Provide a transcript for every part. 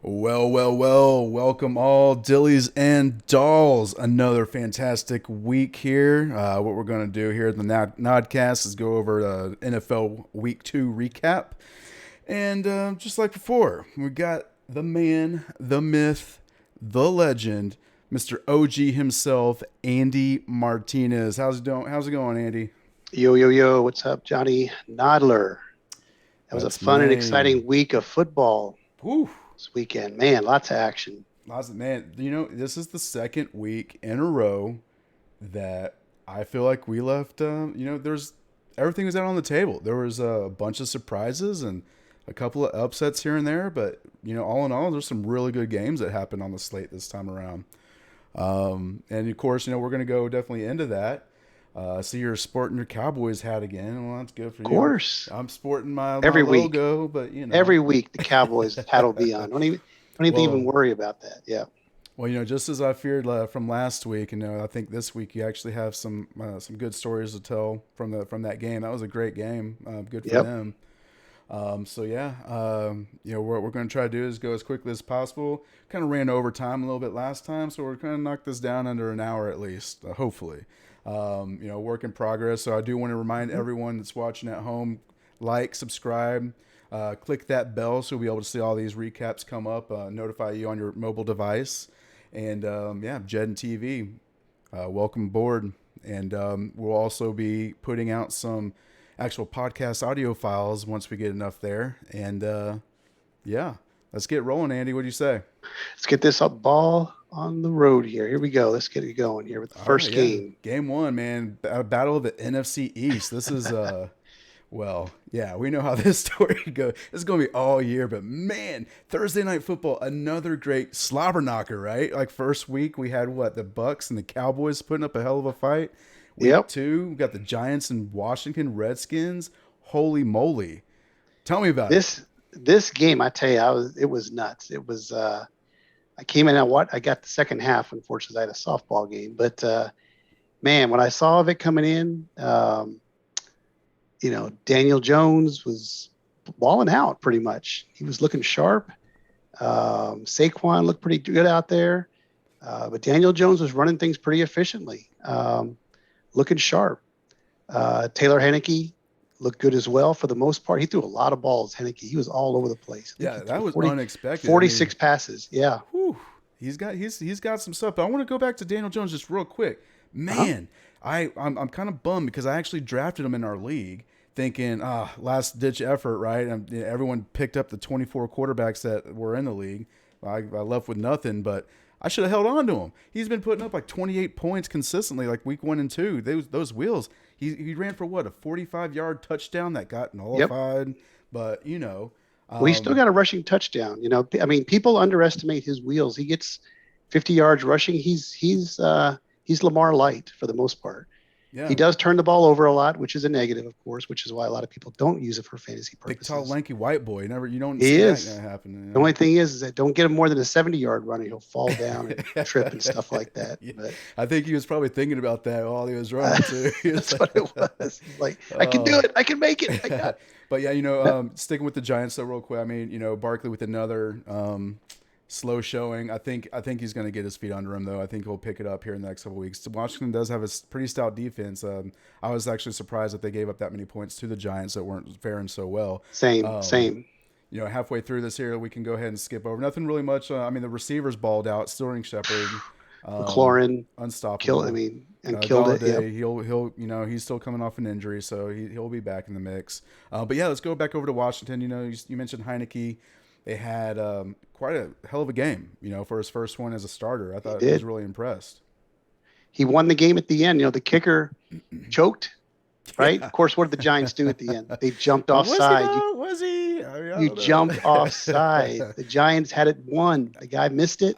Well. Welcome all, Dillies and Dolls. Another fantastic week here. What we're going to do here at the Nodcast is go over the NFL Week 2 recap. And just like before, we got the man, the myth, the legend, Mr. OG himself, Andy Martinez. How's it doing? How's it going, Andy? Yo. What's up, Johnny Nodler? That was a That's fun and me. exciting week of football Whew. this weekend. Man, lots of action. Man, this is the second week in a row that I feel like we left. There's everything was out on the table. There was a bunch of surprises and a couple of upsets here and there, but all in all, there's some really good games that happened on the slate this time around. And of course, we're going to go definitely into that. I see you're sporting your Cowboys hat again. Well, that's good for Of you. course, I'm sporting my every week, logo, but every week the Cowboys hat will be on. Don't even well, worry about that. Yeah. Well, just as I feared from last week, I think this week you actually have some good stories to tell from that game. That was a great game. Good for Yep. them. So yeah, what we're going to try to do is go as quickly as possible. Kind of ran over time a little bit last time, so we're going to knock this down under an hour at least, hopefully. Work in progress. So I do want to remind Mhm. everyone that's watching at home, like, subscribe, click that bell so you'll be able to see all these recaps come up, notify you on your mobile device. And yeah, Jed and TV, welcome aboard. And we'll also be putting out some actual podcast audio files once we get enough there. And yeah, let's get rolling, Andy. What do you say? Let's get this up ball on the road here. Here we go. Let's get it going here with the All right, first yeah. game. Game one, man. Battle of the NFC East. This is well, yeah, we know how this story goes. This is going to be all year, but man, Thursday night football, another great slobber knocker, right? Like first week we had what, the Bucks and the Cowboys putting up a hell of a fight. Week Yep. two, we got the Giants and Washington Redskins. Holy moly! Tell me about it. This game, I tell you, it was nuts. It was I came in at what I got the second half. Unfortunately, I had a softball game, but man, when I saw of it coming in, Daniel Jones was balling out pretty much. He was looking sharp. Saquon looked pretty good out there, but Daniel Jones was running things pretty efficiently, looking sharp. Taylor Heineke looked good as well for the most part. He threw a lot of balls. Heineke, he was all over the place. I think Yeah, he that threw was 40, unexpected. I mean, 46 passes. Yeah. whew, he's got some stuff. But I want to go back to Daniel Jones just real quick. Uh-huh. Man, I'm kind of bummed because I actually drafted him in our league, thinking last ditch effort, right? And everyone picked up the 24 quarterbacks that were in the league. I left with nothing, but I should have held on to him. He's been putting up like 28 points consistently, like week one and two. Those wheels. He ran for what, a 45-yard touchdown that got Yep. nullified, but Well, he still um, got a rushing touchdown. I mean, people underestimate his wheels. He gets 50 yards rushing. He's Lamar light for the most part. He yeah, does turn the ball over a lot, which is a negative, of course, which is why a lot of people don't use it for fantasy big, tall, purposes. lanky white boy. You don't He see that is. gonna happen. The only thing is that don't get him more than a 70-yard run, and he'll fall down and trip and stuff like that. Yeah, But I think he was probably thinking about that while he was running too. He was that's like, what it was. He's like, I can do oh. it. I can make it. I got But yeah, it. sticking with the Giants though, real quick. I mean, Barkley with another slow showing. I think he's going to get his feet under him though. I think he'll pick it up here in the next couple of weeks. Washington does have a pretty stout defense. I was actually surprised that they gave up that many points to the Giants that weren't faring so well. Same, Um, same. Halfway through this here, we can go ahead and skip over. Nothing really much. I mean, the receivers balled out. Sterling Shepard, McLaurin killed. I unstoppable. mean, and killed it. Yep. Galladay, he'll he's still coming off an injury, so he'll be back in the mix. But yeah, let's go back over to Washington. You mentioned Heineke. They had quite a hell of a game. For his first one as a starter, I He thought I was did. really impressed. He won the game at the end. The kicker choked, right? Yeah. Of course, what did the Giants do at the end? They jumped Was he offside. You though? Was he? I mean, I you don't know. jumped offside. The Giants had it won. The guy missed it.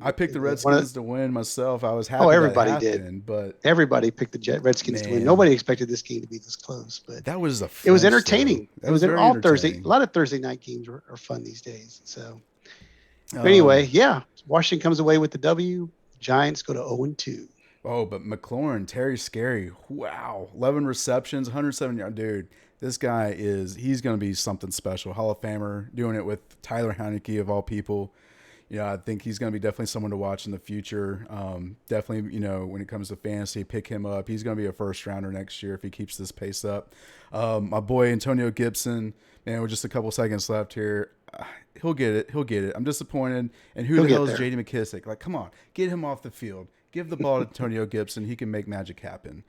I picked the One of Redskins to win myself. I was oh, happy that it everybody did. happened, but Everybody picked the Redskins to win. man, Nobody expected this game to be this close, but that was a it was flinch though. entertaining. That It was was very all Thursday. A entertaining. lot of Thursday night games are fun these days. So, but anyway, Um, yeah, Washington comes away with the W. Giants go to 0-2. Oh, but McLaurin, Terry Scary, wow, 11 receptions, 107 yards, dude. This guy he's going to be something special. Hall of Famer, doing it with Tyler Heineke of all people. I think he's going to be definitely someone to watch in the future. Definitely, when it comes to fantasy, pick him up. He's going to be a first rounder next year if he keeps this pace up. My boy Antonio Gibson, man, with just a couple seconds left here, he'll get it. He'll get it. I'm disappointed. And who He'll the get hell is there. J.D. McKissick? Like, come on, get him off the field. Give the ball to Antonio Gibson. He can make magic happen.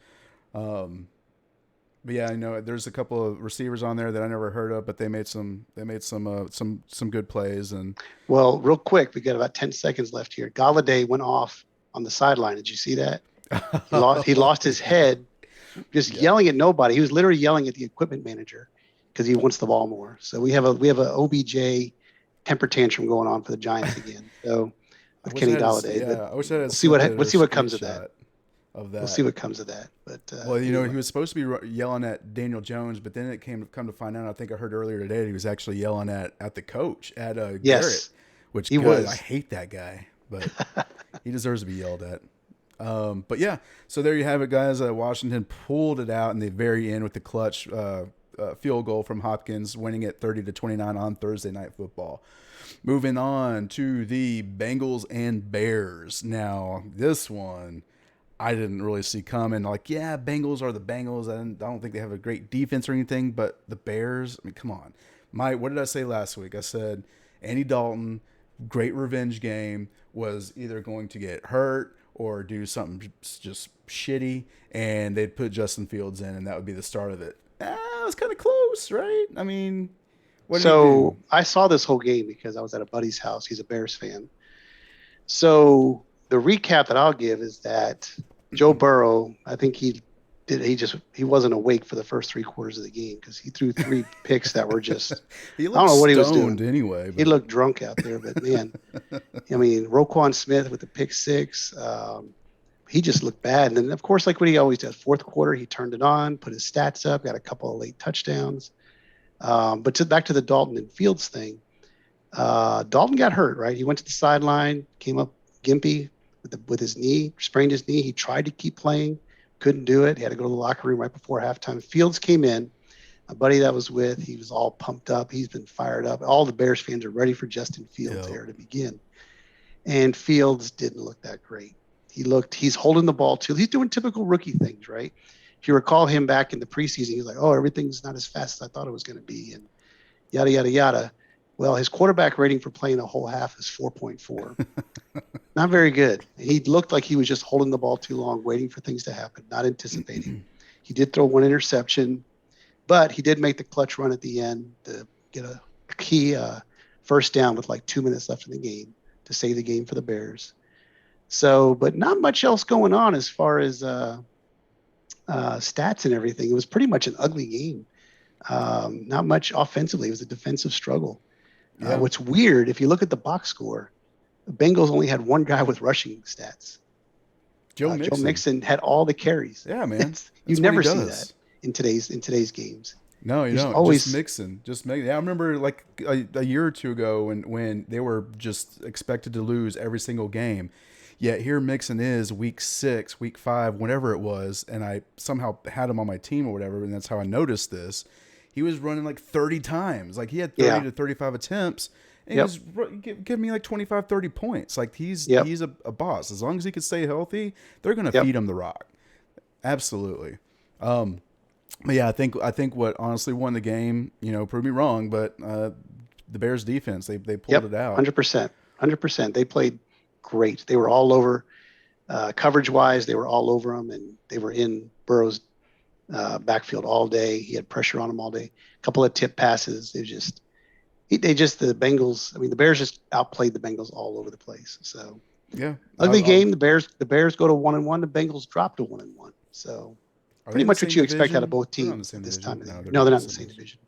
But yeah, I know there's a couple of receivers on there that I never heard of, but they made some good plays. And Well, real quick, we got about 10 seconds left here. Galladay went off on the sideline. Did you see that? He lost his head just yelling at nobody. He was literally yelling at the equipment manager because he wants the ball more. So we have a OBJ temper tantrum going on for the Giants again. So with Kenny Galladay. Yeah, I wish I had we'll see what comes of that. Of that. We'll see what comes of that. But well, he was supposed to be yelling at Daniel Jones, but then it come to find out. I think I heard earlier today that he was actually yelling at the coach, at Garrett, which he was. I hate that guy, but he deserves to be yelled at. But yeah, so there you have it, guys. Washington pulled it out in the very end with the clutch field goal from Hopkins, winning it 30-29 on Thursday Night Football. Moving on to the Bengals and Bears. Now, this one I didn't really see coming. Like, yeah, Bengals are the Bengals. I don't think they have a great defense or anything, but the Bears, I mean, come on. What did I say last week? I said Andy Dalton, great revenge game, was either going to get hurt or do something just shitty, and they'd put Justin Fields in, and that would be the start of it. It was kind of close, right? I mean, so I saw this whole game because I was at a buddy's house. He's a Bears fan. So the recap that I'll give is that Joe Burrow, I think he wasn't awake for the first 3 quarters of the game because he threw 3 picks that were just I don't know what he was doing anyway. But... He looked drunk out there, but man, I mean, Roquan Smith with the pick 6, he just looked bad. And then of course, like what he always does, fourth quarter he turned it on, put his stats up, got a couple of late touchdowns. But back to the Dalton and Fields thing, Dalton got hurt, right? He went to the sideline, came up gimpy with his knee, sprained his knee. He tried to keep playing, couldn't do it. He had to go to the locker room right before halftime. Fields came in, a buddy that was with, he was all pumped up. He's been fired up. All the Bears fans are ready for Justin Fields there to begin. And Fields didn't look that great. He's holding the ball too. He's doing typical rookie things, right? If you recall him back in the preseason, he's like, oh, everything's not as fast as I thought it was going to be, and yada, yada, yada. Well, his quarterback rating for playing a whole half is 4.4. Not very good. He looked like he was just holding the ball too long, waiting for things to happen, not anticipating. He did throw 1 interception, but he did make the clutch run at the end to get a key first down with like 2 minutes left in the game to save the game for the Bears. So, but not much else going on as far as stats and everything. It was pretty much an ugly game. Not much offensively. It was a defensive struggle. Yeah. What's weird, if you look at the box score, the Bengals only had 1 guy with rushing stats. Joe Mixon had all the carries. Yeah, man. You never see that in today's games. No, you don't. Always just Mixon. Yeah, I remember like a year or two ago when they were just expected to lose every single game. Yet here Mixon is week 6, week 5, whatever it was, and I somehow had him on my team or whatever, and that's how I noticed this. He was running like 30 times. Like he had 30 to 35 attempts, and he was giving me like 25, 30 points. Like he's a boss. As long as he can stay healthy, they're going to feed him the rock. Absolutely. But yeah, I think what honestly won the game, prove me wrong, but the Bears defense, they pulled it out. 100%. They played great. They were all over coverage-wise. They were all over them, and they were in Burrow's backfield all day. He had pressure on him all day. A couple of tip passes. The Bengals. I mean, the Bears just outplayed the Bengals all over the place. So yeah, ugly game. The Bears go to 1-1. The Bengals drop to 1-1. So pretty much what you expect out of both teams at this time of the year. No, they're not in the same division.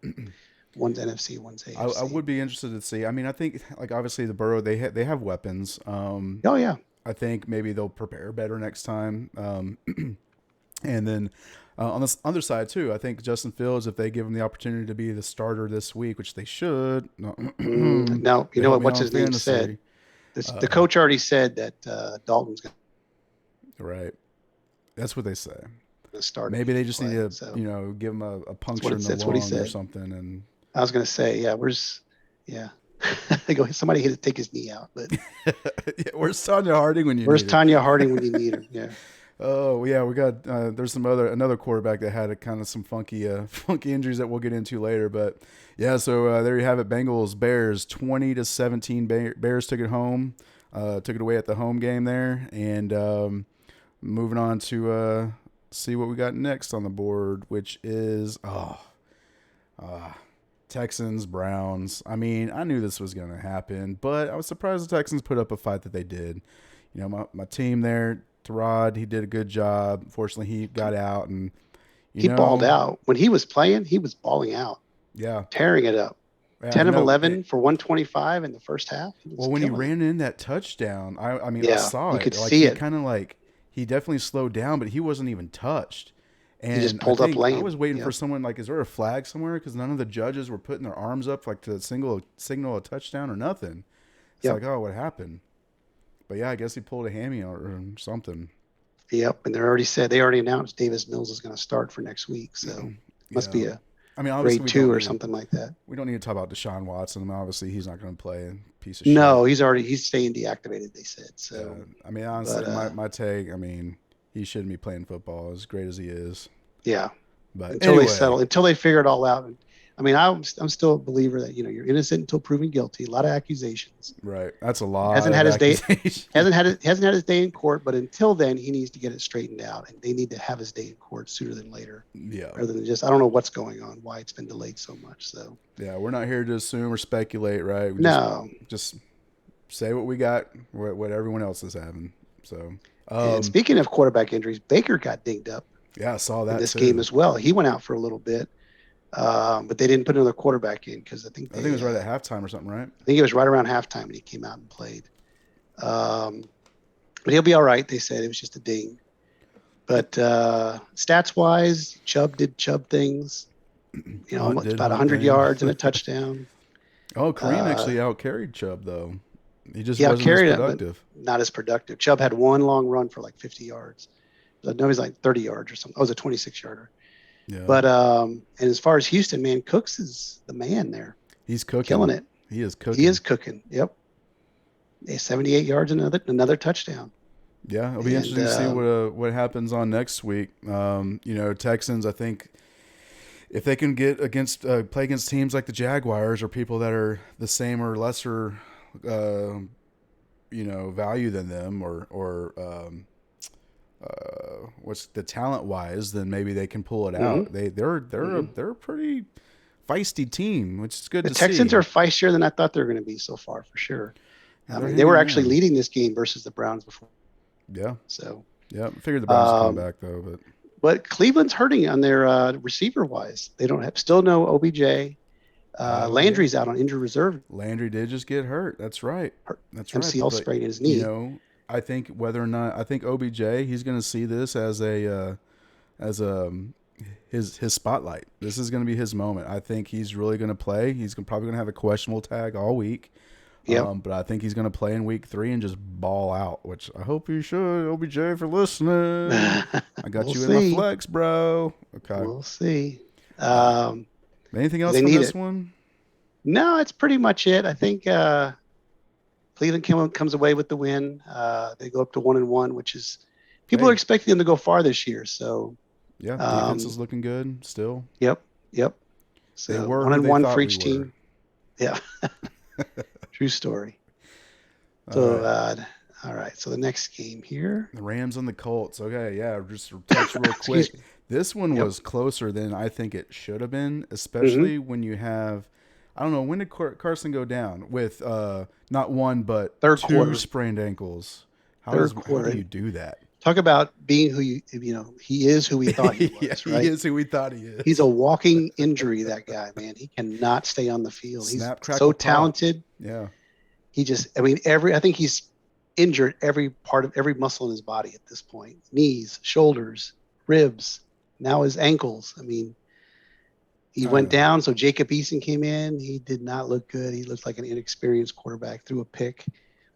One's NFC, one's AFC. I would be interested to see. I mean, I think like obviously the Burrow they have weapons. Oh yeah. I think maybe they'll prepare better next time. And then on this other side too, I think Justin Fields, if they give him the opportunity to be the starter this week, which they should. No, you know what? What's his name said? The coach already said that Dalton's going. Right. That's what they say. to start if Maybe he they can just need play. to, So give him a that's what puncture in the that's what he lung or said. something. And I was going to say, yeah, yeah. They go, somebody had to take his knee out, but yeah, where's Tanya Harding when you where's need her? Tanya Harding when you need her? Yeah. Oh yeah, we got there's another quarterback that had a kind of some funky funky injuries that we'll get into later, but yeah. So there you have it, Bengals Bears 20-17. Bears took it home, took it away at the home game there, and moving on to see what we got next on the board, which is Texans Browns. I mean, I knew this was gonna happen, but I was surprised the Texans put up a fight that they did. My team there, Terod, he did a good job. Fortunately, he got out, and you He balled know, out. When he was playing, he was balling out, yeah, tearing it up. yeah, 10 of no. 11 for 125 in the first half. He was Well, when he killing it. ran in that touchdown, I mean, I Yeah, saw you it. could Like see he it. kind of like he definitely slowed down, but he wasn't even touched. He just And I pulled up think I lane. was waiting for Yep. someone like, is there a flag somewhere? Because none of the judges were putting their arms up like to signal a touchdown or nothing. It's Yep. like, oh, what happened? But yeah, I guess he pulled a hammy or something. Yep. And they already announced Davis Mills is going to start for next week. So must Yeah. be a I mean, obviously grade two or something like that. we don't need to talk about Deshaun Watson. I mean, obviously he's not going to play. A piece of No, shit. he's staying deactivated, they said. Yeah. So, I mean, but honestly, my take. I mean, he shouldn't be playing football as great as he is. yeah, But until they anyway, settle, until they figure it all out. And I mean, I'm still a believer that, you're innocent until proven guilty. A lot of accusations. right? That's a lot Hasn't of had his day. accusations. Hasn't had his day in court, but until then, he needs to get it straightened out, and they need to have his day in court sooner than later, Yeah. rather than just I don't know what's going on, why it's been delayed so much. So Yeah, we're not here to assume or speculate, right? We no, just say what we got, what everyone else is having. So, and speaking of quarterback injuries, Baker got dinged up yeah, I saw in that this game too. as well. He went out for a little bit, but they didn't put another quarterback in because I think it was right at halftime or something, right? I think it was right around halftime when he came out and played. But he'll be all right. They said it was just a ding. But stats wise, Chubb did Chubb things. Hunt did about Hunt 100 things. yards and a touchdown. Oh, Kareem actually outcarried Chubb though. He just He wasn't as outcarried him, but productive. not as productive. Chubb had one long run for like 50 yards. No, he's like 30 yards or something. Oh, it was a 26 yarder. Yeah. But and as far as Houston, man, Cooks is the man there. He's cooking. Killing it. He is cooking. He is cooking. Yep. 78 yards and another touchdown. Yeah, it'll be interesting to see what happens on next week. Texans, I think if they can get play against teams like the Jaguars or people that are the same or lesser value than them or what's the talent wise, then maybe they can pull it out. They're a pretty feisty team, which is good The to Texans see. are feistier than I thought they were going to be so far, for sure. I They're mean, they were hanging actually on. leading this game versus the Browns before. Yeah, So, I figured the Browns would come back though, but Cleveland's hurting on their receiver wise. They don't have still no OBJ. Landry's out on injured reserve. Landry did just get hurt. That's right. That's right. MCL sprain in his knee. I think whether or not OBJ, he's going to see this as his spotlight. This is going to be his moment. I think he's really going to play. He's probably going to have a questionable tag all week. Yeah. But I think he's going to play in week 3 and just ball out, which I hope you should, OBJ, for listening. I got you in my flex, bro. Okay. We'll see. Anything else from this one? No, it's pretty much it. I think Cleveland comes away with the win. They go up to 1-1, which is people are expecting them to go far this year. So yeah, defense is looking good still. Yep. So they were 1-1 for each team. Yeah. True story. So all right. So the next game here. The Rams and the Colts. Okay, yeah, just touch real quick. This one was closer than I think it should have been, especially when you have, I don't know, when did Carson go down with not one but third two quarter sprained ankles? How do you do that? Talk about being who he is who we thought he was, right? He is who we thought he is. He's a walking injury, that guy, man. He cannot stay on the field. He's so talented. Yeah. I think he's injured every part of every muscle in his body at this point. Knees, shoulders, ribs, now his ankles. I mean, he went down, so Jacob Eason came in. He did not look good. He looked like an inexperienced quarterback, threw a pick,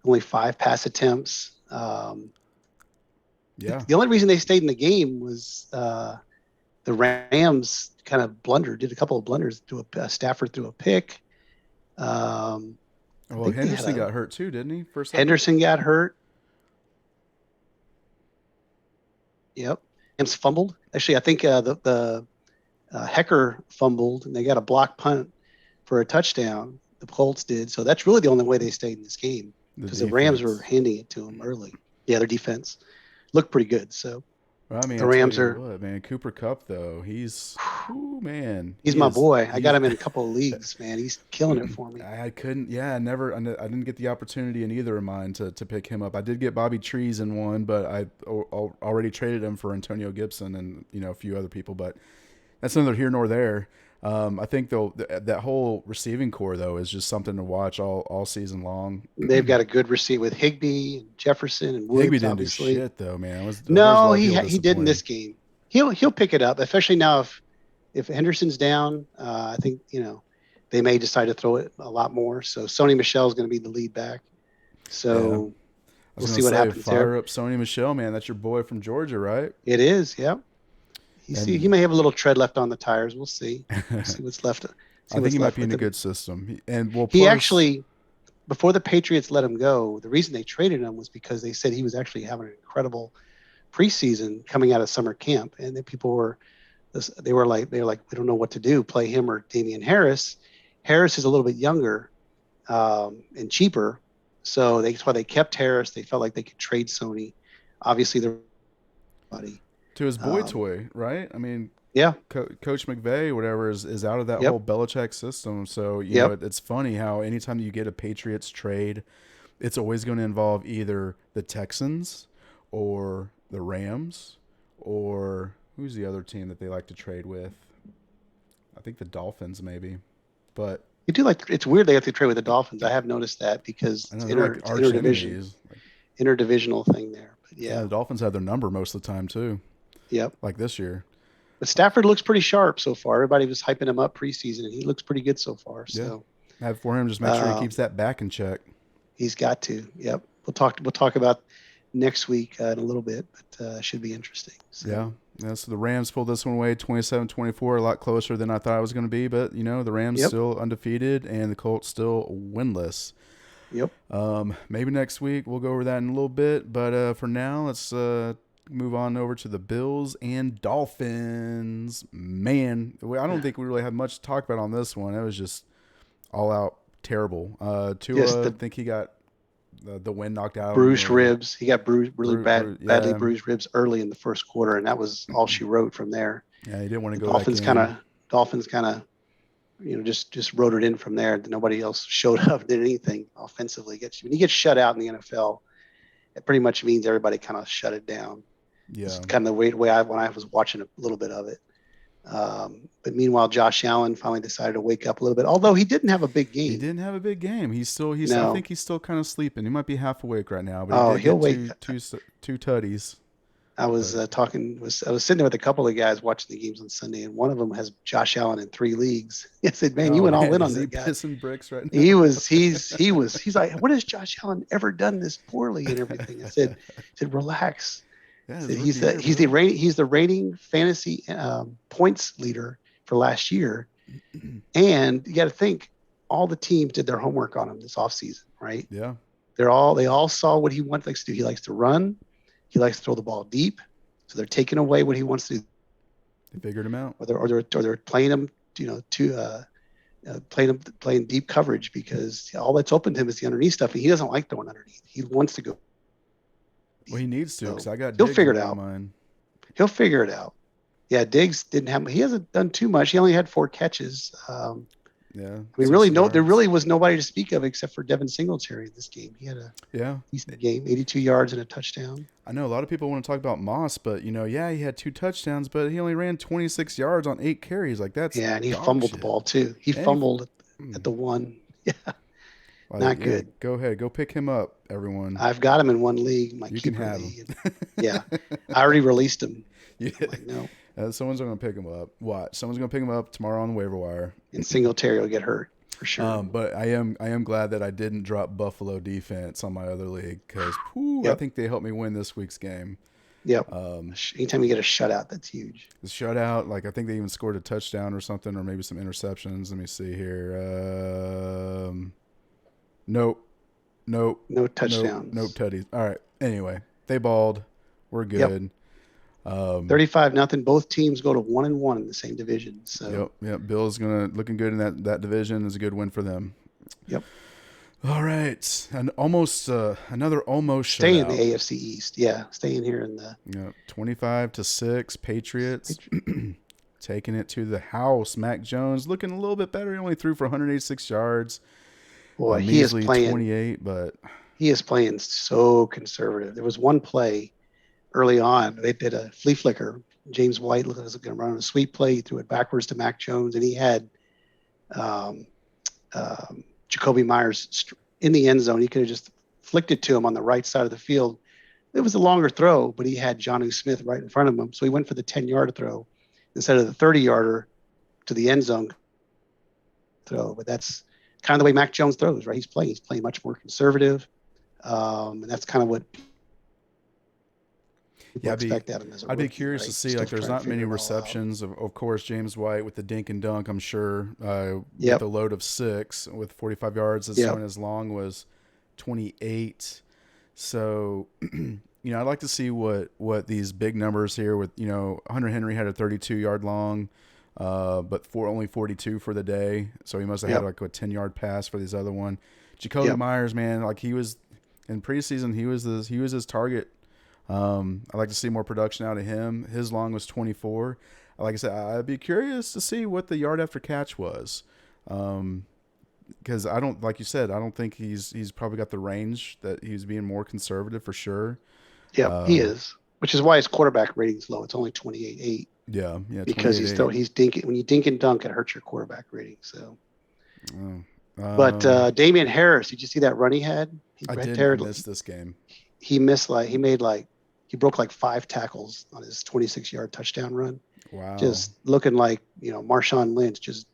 only 5 pass attempts. Yeah. The only reason they stayed in the game was the Rams kind of blundered, did a couple of blunders. Stafford threw a pick. I Well, think they had Henderson a got hurt too, didn't he? For a second. Henderson got hurt. Yep. Rams fumbled. Actually, I think the Hecker fumbled, and they got a block punt for a touchdown. The Colts did. So that's really the only way they stayed in this game The because the Rams were defense. handing it to them early. Yeah, their defense looked pretty good. So Well, I mean, the I tell Rams you are. what, man. Cooper Cup though, he's, ooh, man, He's he my is. boy. I got He's. him in a couple of leagues, man. He's killing it for me. I couldn't. Yeah, I didn't get the opportunity in either of mine to pick him up. I did get Bobby Trees in one, but already traded him for Antonio Gibson and a few other people. But that's neither here nor there. I think though that whole receiving core though is just something to watch all season long. They've got a good receipt with Higbee, and Jefferson, and Higby Woods. didn't do Obviously, shit though, man. There's a no, lot of people he did in disappointed. this game. He'll pick it up, especially now if Henderson's down. I think they may decide to throw it a lot more. So Sony Michel's going to be the lead back. Yeah, So I was we'll gonna see what say happens there. fire up Sony Michelle, man. That's your boy from Georgia, right? It is, yeah. He And may have a little tread left on the tires. We'll see. We'll see what's left. See I think what's he might left be in with a him. good system. And well, He plus, actually, before the Patriots let him go, the reason they traded him was because they said he was actually having an incredible preseason coming out of summer camp, and then people were they were like we don't know what to do, play him or Damian Harris. Harris is a little bit younger and cheaper, so that's why they kept Harris. They felt like they could trade Sony. Obviously, they're buddy. to his boy Um, toy, right? I mean, yeah, Coach McVay, whatever, is out of that yep, whole Belichick system. So yep. it's funny how anytime you get a Patriots trade, it's always going to involve either the Texans or the Rams or who's the other team that they like to trade with? I think the Dolphins maybe, but You do like it's weird they have to trade with the Dolphins. I have noticed that because I know they're like it's arch interdivision, enemies. Like, interdivisional thing there. But yeah, yeah, the Dolphins have their number most of the time too, yep. like this year. But Stafford looks pretty sharp so far. Everybody was hyping him up preseason, and he looks pretty good so far. Yeah, So have for him just make sure he keeps um, that back in check. he's got to. Yep. We'll talk about next week in a little bit, but should be interesting. So Yeah. Yeah, so the Rams pulled this one away 27-24, a lot closer than I thought it was going to be. But, the Rams yep, still undefeated and the Colts still winless. yep. Maybe next week we'll go over that in a little bit. But for now, let's move on over to the Bills and Dolphins. Man, I don't think we really had much to talk about on this one. It was just all out terrible. Yes, Tua, I the think he got the wind knocked out of him. bruised ribs. He got bruised really badly Yeah. bruised ribs early in the first quarter, and that was all she wrote from there. Yeah, he didn't want to The go that game. Dolphins kind of just wrote it in from there. Nobody else showed up, did anything offensively. When you get shut out in the NFL, it pretty much means everybody kind of shut it down. Yeah. It's kind of the way when I was watching a little bit of it. But meanwhile, Josh Allen finally decided to wake up a little bit, although he didn't have a big game. He didn't have a big game. I No. think he's still kind of sleeping. He might be half awake right now, but Oh, he did he'll get wake. two tutties. I was But I was sitting there with a couple of guys watching the games on Sunday, and one of them has Josh Allen in 3 leagues. I said, "Man, you oh went all man, in on is he that guy." pissing bricks right now? He's like, "What has Josh Allen ever done this poorly and everything?" I said, "Relax." Yeah, So his rookie year, he's the rating fantasy points leader for last year, and you got to think all the teams did their homework on him this offseason, right? Yeah, They all saw what he likes to do. He likes to run, he likes to throw the ball deep, so they're taking away what he wants to do, they figured him out. or they're playing him, playing deep coverage because all that's open to him is the underneath stuff, and he doesn't like throwing underneath. He wants to go. Well, he needs to because So I got he'll Diggs figure in it one of out. mine. He'll figure it out. Yeah, Diggs he hasn't done too much. He only had 4 catches. Yeah, I mean, 60 there yards. really was nobody to speak of except for Devin Singletary in this game. He had a Yeah, decent game, 82 yards and a touchdown. I know a lot of people want to talk about Moss, but yeah, he had 2 touchdowns, but he only ran 26 yards on 8 carries. Like that's Yeah, and he dog fumbled the shit. ball too. He And fumbled he, at the one. Yeah, like, not yeah, good. go ahead, go pick him up, everyone. I've got him in one league, my You can keeper have league. him. Yeah, I already released him. Yeah. I'm like, no, Someone's going to pick him up. Watch. Someone's going to pick him up tomorrow on the waiver wire. and Singletary will get hurt for sure. But I am glad that I didn't drop Buffalo defense on my other league because I Yep. think they helped me win this week's game. Yep. Anytime you get a shutout, that's huge. The shutout, like I think they even scored a touchdown or something, or maybe some interceptions. Let me see here. Nope, nope, No nope, touchdowns. tutties. All right. Anyway, they balled. We're Yep. good. Um, 35-0. Both teams go to 1-1 in the same division. So, yep. Bill's gonna looking good in that division. Is a good win for them. yep. All right, and almost another almost Stay in the shutout. AFC East. Yeah. Staying here in the. 25-6 Patriots taking it to the house. Mac Jones looking a little bit better. He only threw for 186 yards, Boy, he is measly playing. 28, but He is playing so conservative. There was one play early on. They did a flea flicker. James White looked like he was going to run a sweep play. He threw it backwards to Mac Jones, and he had um, Jacoby Myers in the end zone. He could have just flicked it to him on the right side of the field. It was a longer throw, but he had Jonnu Smith right in front of him. So he went for the 10-yard throw instead of the 30-yarder to the end zone throw. But that's kind of the way Mac Jones throws, right? He's playing. He's playing much more conservative. And that's kind of what people yeah, expect out of him as a I'd be rookie, curious to right? see. Still Like, there's trying to not many figure it all out. receptions. Of course, James White with the dink and dunk. I'm sure with Yep. a load of 6 with 45 yards. His Yep. one as long was 28. So, I'd like to see what these big numbers here with Hunter Henry had a 32-yard long, but for only 42 for the day. So he must have had Yep. like a 10-yard pass for these other one. Jacoby Yep. Myers, man, like he was in preseason, he was his target. I'd like to see more production out of him. His long was 24. Like I said, I'd be curious to see what the yard after catch was. Because I don't, like you said, I don't think he's probably got the range that he's being more conservative for sure. Yep. He Um, is, which is why his quarterback rating's low. It's only 28.8 yeah, because 28-8. he's dinking. When you dink and dunk, it hurts your quarterback rating. So, Oh. but Damian Harris, did you see that run he had? He I ran didn't. I terrible. missed this game. He missed he broke like 5 tackles on his 26-yard touchdown run. Wow. Just looking like Marshawn Lynch, just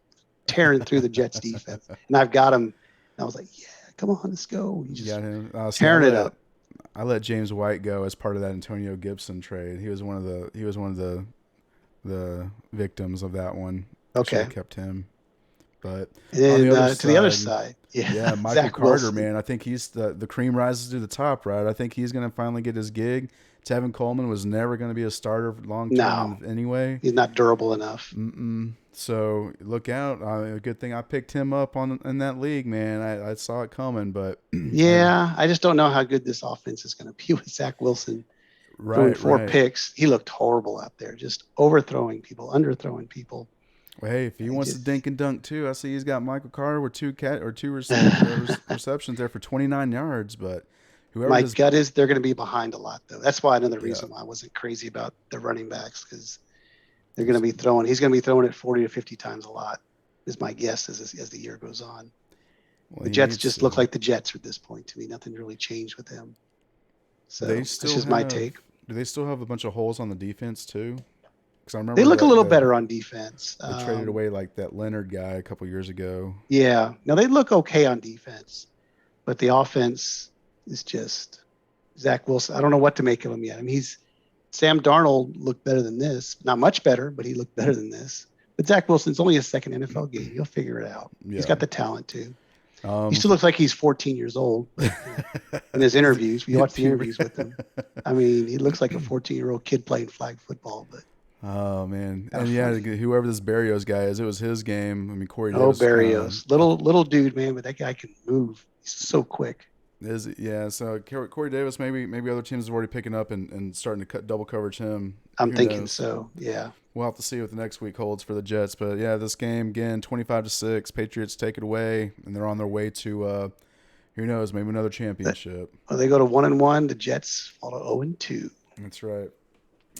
tearing through the Jets defense. And I've got him. And I was like, yeah, come on, let's go. He's You just got him. See, tearing it up. I let James White go as part of that Antonio Gibson trade. He was one of the victims of that one. I should Okay. have kept him. But And on the then other to the other side, side, yeah, yeah, Michael Zach Carter, Wilson. man. I think he's the cream rises to the top, right? I think he's going to finally get his gig. Tevin Coleman was never going to be a starter long No, term anyway. he's not durable enough. So look out. A good thing I picked him up in that league, man. I saw it coming, but Yeah, I just don't know how good this offense is going to be with Zach Wilson throwing four right. picks. He looked horrible out there, just overthrowing people, underthrowing people. Well, hey, if he He wants to just, dink and dunk too, I see he's got Michael Carter with two receptions there for 29 yards. But whoever my does, gut is they're going to be behind a lot, though. That's why another yeah, reason why I wasn't crazy about the running backs because they're going to be throwing. He's going to be throwing it 40 to 50 times a lot. Is my guess as the year goes on. well, The he Jets needs just look to. like the Jets at this point to me. Nothing really changed with them. They So that's still just my have. take. Do they still have a bunch of holes on the defense too? Because I They remember look a that little better on defense. they traded away like that Leonard guy a couple years ago. Yeah. Now they look okay on defense, but the offense is just Zach Wilson. I don't know what to make of him yet. I mean, Sam Darnold looked better than this. Not much better, but he looked better than this. But Zach Wilson's only his second NFL game. He'll figure it out. He's Yeah. got the talent too. He Um, still looks like he's 14 years old. But, in his interviews, we watch the Puber- interviews with him. I mean, he looks like a 14-year-old kid playing flag football, but Oh man, kind and of yeah, funny. whoever this Barrios guy is, it was his game. I mean, Corey Oh, Davis kind Barrios, of little dude, man, but that guy can move. He's so quick. is yeah. So Corey Davis, maybe other teams are already picking up and starting to cut double coverage him. I'm Who thinking knows? so. Yeah. We'll have to see what the next week holds for the Jets. But yeah, this game again, 25-6, Patriots take it away, and they're on their way to who knows, maybe another championship. Well, they go to 1-1. The Jets fall to 0-2. That's right.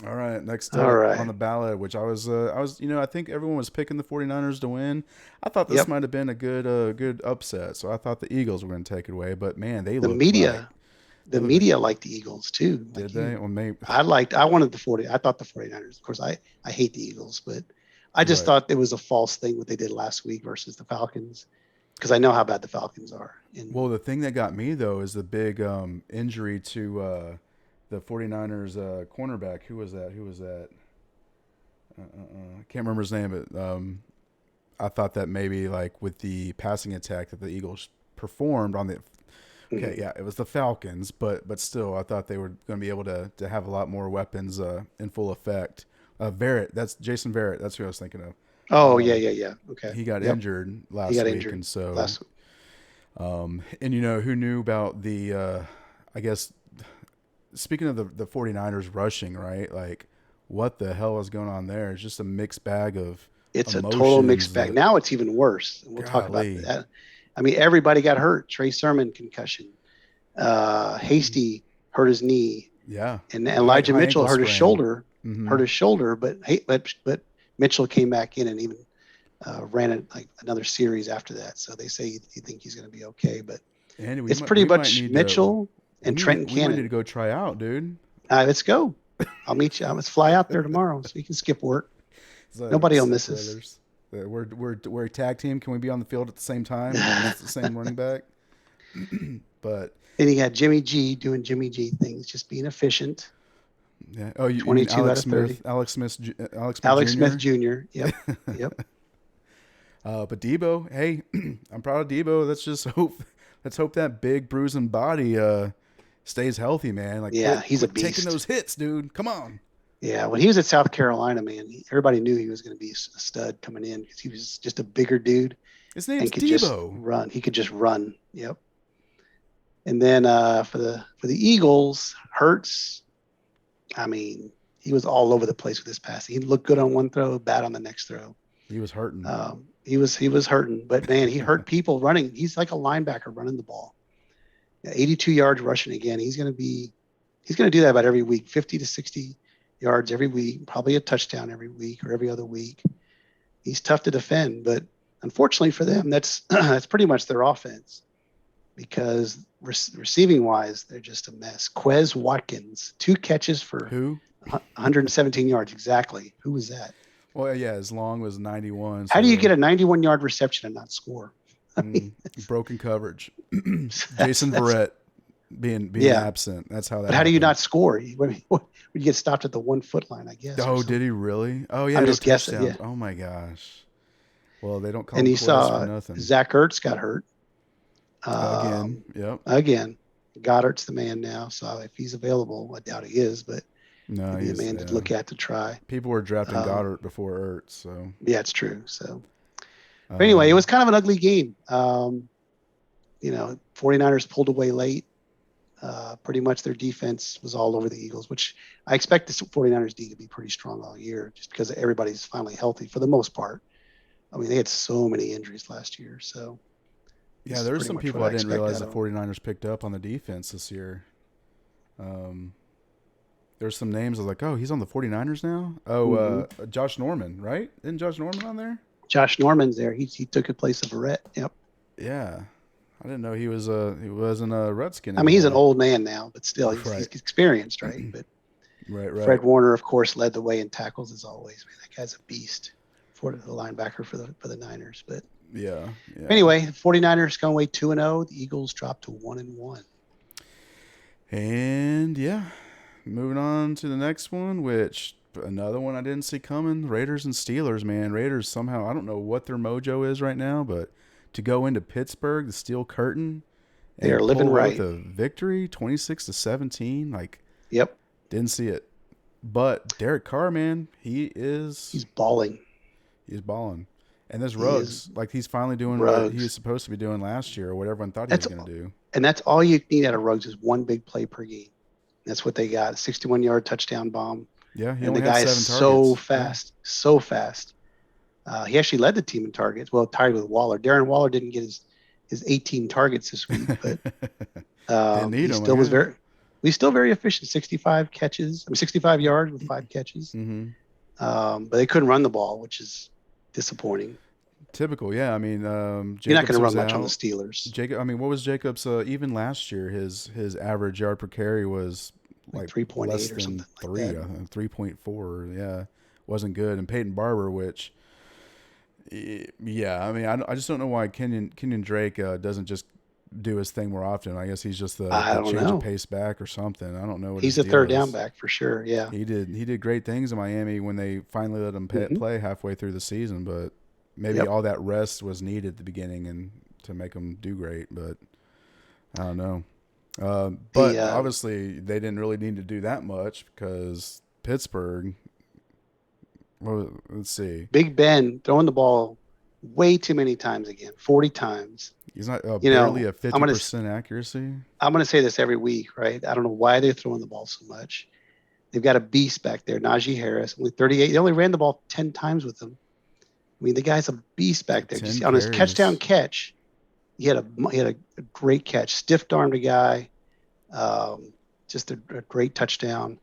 All right, next All up on right. the ballot, which I think everyone was picking the 49ers to win. I thought this Yep. might have been a good upset. So I thought the Eagles were going to take it away, but man, The media, they the looked like media liked the Eagles too. did Like they? you, Well, maybe I wanted the 40. I thought the 49ers. Of course, I hate the Eagles, but I just right. thought it was a false thing what they did last week versus the Falcons because I know how bad the Falcons are. And Well, the thing that got me though is the big injury to the 49ers cornerback. Who was that? I can't remember his name, but I thought that maybe like with the passing attack that the Eagles performed on the okay, yeah, it was the Falcons, but still, I thought they were going to be able to have a lot more weapons in full effect. Verrett, that's Jason Verrett. That's who I was thinking of. Oh, yeah, yeah, yeah. Okay. He got Yep. injured He last got week, injured and so last week. and who knew about the I guess speaking of the 49ers rushing, right? Like what the hell is going on there? It's just a mixed bag of It's a total mixed emotions. bag. Now it's even worse. And we'll talk about Golly. that. I mean, everybody got hurt. Trey Sermon concussion. Hasty hurt his knee, Yeah. and Elijah High Mitchell ankle hurt his sprain. shoulder. Mm-hmm. Hurt his shoulder, but Mitchell came back in and even ran it like another series after that. So they say you think he's going to be okay, but Andy, it's pretty we might much need to Mitchell and Trenton we might need to Cannon. go try out, dude. Let's go. I'll meet you. Let's fly out there tomorrow so we can skip work. Nobody will miss us. We're a tag team. Can we be on the field at the same time? It's the same running back. But then you got Jimmy G doing Jimmy G things, just being efficient. yeah. Oh, you 22 mean out of 30. Alex Smith Jr. Yep. Yep. But Debo, hey, I'm proud of Debo. Let's hope that big bruising body stays healthy, man. Like, yeah, he's a quit beast. taking those hits, dude. Come on. Yeah, when he was at South Carolina, man, everybody knew he was going to be a stud coming in because he was just a bigger dude. His name's and could Debo. Just run. He could just run. Yep. And then for the Eagles, Hurts. I mean, he was all over the place with his passing. He looked good on one throw, bad on the next throw. He was hurting. He was hurting, but man, he hurt people running. He's like a linebacker running the ball. 82 yards rushing again. He's going to do that about every week, 50 to 60 yards every week, probably a touchdown every week or every other week. He's tough to defend, but unfortunately for them, that's pretty much their offense because receiving wise, they're just a mess. Quez Watkins, 2 catches for 117 yards. Exactly. Who was that? Well, yeah, as long as 91. How do you get a 91-yard reception and not score? Broken coverage. Jason Verrett being absent. That's how that. But how do you not score? You get stopped at the 1 foot line, I guess. Oh, did he really? Oh, yeah. I'm just guessing. Yeah. Oh my gosh. Well, they don't call. And him you saw for nothing. Zach Ertz got hurt. Again. Yep. Again, Goddard's the man now. So if he's available, I doubt he is, but no, he's a man to look at to try. People were drafting Goddard before Ertz, so yeah, it's true. So but anyway, it was kind of an ugly game. 49ers pulled away late. Pretty much their defense was all over the Eagles, which I expect the 49ers D to be pretty strong all year just because everybody's finally healthy for the most part. I mean, they had so many injuries last year. So, yeah, there's some people I didn't realize the 49ers picked up on the defense this year. There's some names I was like, oh, he's on the 49ers now? Oh, Josh Norman, right? Isn't Josh Norman on there? Josh Norman's there. He took the place of Verrett. Yep. Yeah. I didn't know he wasn't a Redskin anymore. I mean, he's an old man now, but still, he's experienced, right? But right. Fred Warner, of course, led the way in tackles as always. Man, that guy's a beast for the linebacker for the Niners. But yeah. Anyway, the 49ers going away 2-0. The Eagles dropped to 1-1. And yeah, moving on to the next one, which another one I didn't see coming. Raiders and Steelers, man. Raiders somehow, I don't know what their mojo is right now, but to go into Pittsburgh, the Steel Curtain, they are living right. With a victory, 26-17. Like, yep, didn't see it. But Derek Carr, man, he's balling. He's balling. And there's Ruggs, like he's finally doing what he was supposed to be doing last year, or what everyone thought he was going to do. And that's all you need out of Ruggs is one big play per game. That's what they got. 61-yard touchdown bomb. Yeah, and the guy is so fast, so fast. He actually led the team in targets. Well, tied with Waller. Darren Waller didn't get his 18 targets this week, but he's still very efficient. 65 catches, 65 yards with 5 catches. Mm-hmm. But they couldn't run the ball, which is disappointing. Typical, yeah. I mean, you're not going to run much on the Steelers. What was Jacobs? Even last year, his average yard per carry was like 3.8 or something. 3, like I think 3.4. Yeah, wasn't good. And Peyton Barber, which, yeah, I mean, I just don't know why Kenyon Drake doesn't just do his thing more often. I guess he's just the I the don't change of know. pace back or something. I don't know what his He's a deal third down is. back for sure. Yeah. He did great things in Miami when they finally let him Hmm. play halfway through the season, but maybe Yep. all that rest was needed at the beginning and to make him do great. But I don't know. The But obviously they didn't really need to do that much because Pittsburgh. Well, let's see. Big Ben throwing the ball way too many times again, 40 times. He's not You barely know, a I'm fifty gonna percent accuracy. I'm gonna say this every week, right? I don't know why they're throwing the ball so much. They've got a beast back there, Najee Harris, only 38. They only ran the ball 10 times with him. I mean, the guy's a beast back there. Did you 10 see on his touchdown carries. catch? He had a great catch, stiff armed a guy. Um, just a great touchdown,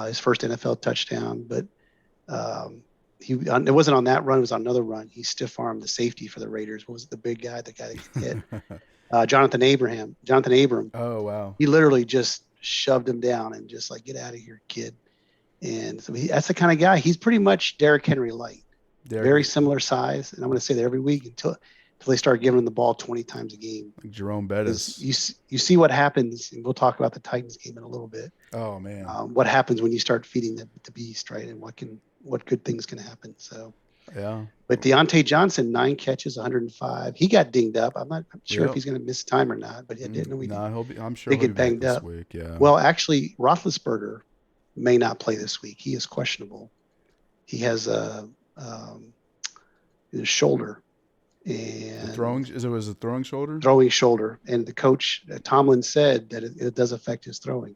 his first NFL touchdown. But um, it wasn't on that run; it was on another run. He stiff armed the safety for the Raiders. What was it, the big guy, the guy that hit? Jonathan Abram. Oh wow. He literally just shoved him down and just like, get out of here, kid. And so that's the kind of guy. He's pretty much Derrick Henry light, very Derek, similar size. And I'm going to say that every week until they start giving him the ball 20 times a game. like Jerome Because Bettis. you see what happens, and we'll talk about the Titans game in a little bit. Oh man. What happens when you start feeding the beast, right? And what good things can happen. So, Yeah. but Deontay Johnson, 9 catches, 105. He got dinged up. I'm not sure if Yep. he's going to miss time or not, but he didn't. We No, he'll be. I'm sure did he'll be get back banged this up. week. Yeah. Well, actually, Roethlisberger may not play this week. He is questionable. He has his shoulder and Was a throwing shoulder? throwing shoulder, and the coach Tomlin said that it does affect his throwing.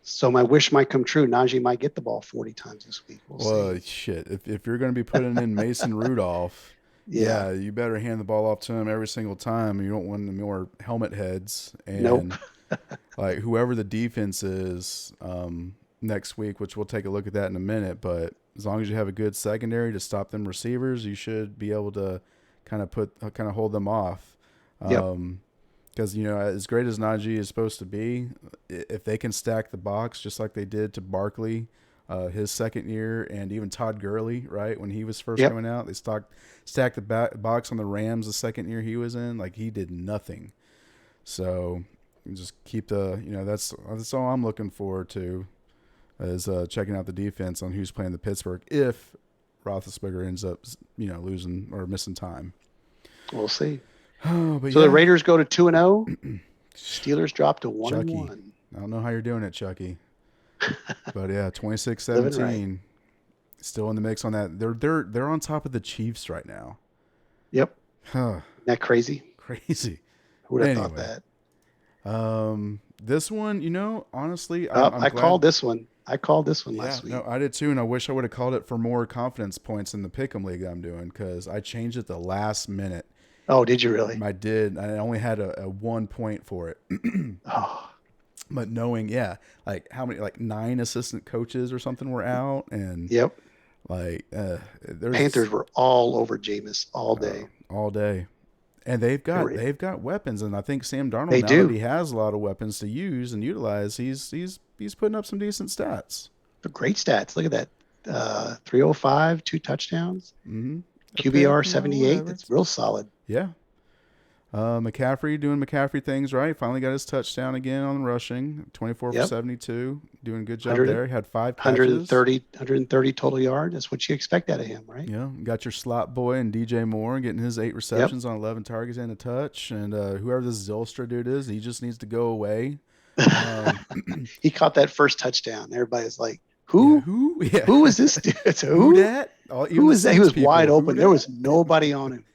So my wish might come true. Najee might get the ball 40 times this week. We'll Well, see. shit. If you're going to be putting in Mason Rudolph, Yeah. yeah, you better hand the ball off to him every single time. You don't want any more helmet heads Nope. and like whoever the defense is next week, which we'll take a look at that in a minute. But as long as you have a good secondary to stop them receivers, you should be able to kind of hold them off. Yep. Because as great as Najee is supposed to be, if they can stack the box just like they did to Barkley, his second year, and even Todd Gurley, right when he was first Yep. coming out, they stacked the box on the Rams the second year he was in. Like he did nothing. So just keep that's all I'm looking forward to is checking out the defense on who's playing the Pittsburgh if Roethlisberger ends up losing or missing time. We'll see. Oh, but So yeah, the Raiders go to 2-0. Steelers drop to Chucky. 1-1. I don't know how you're doing it, Chucky. But yeah, Living 26-17, still in the mix on that. They're on top of the Chiefs right now. Yep. Huh, Isn't that crazy? crazy. Who would have thought Anyway, that? this one, honestly, Oh, I'm I glad. called this one. I called this one Yeah, last week. no, I did too, and I wish I would have called it for more confidence points in the Pick'em league that I'm doing because I changed it the last minute. Oh, did you really? I did. I only had a 1 point for it. Oh, But knowing, yeah, like how many, like 9 assistant coaches or something were out, and yep. like there's Panthers were all over Jameis all day. all day, and they've They were- got weapons, and I think Sam Darnold They now do. that he has a lot of weapons to use and utilize, he's putting up some decent stats. They're great stats. Look at that. 305, 2 touchdowns. Mm-hmm. QBR 78. That's real solid. Yeah. McCaffrey doing McCaffrey things right. Finally got his touchdown again on rushing. 24 for Yep. 72. Doing a good job 100 there. Had 5 catches. 130 total yards. That's what you expect out of him, right? Yeah, got your slot boy and DJ Moore getting his 8 receptions on 11 targets and a touch. And whoever this Zylstra dude is, he just needs to go away. He caught that first touchdown. Everybody's like, who? Yeah, who? Yeah. Who is this dude? Who that? Who was that? He was wide open. There was no. nobody on him.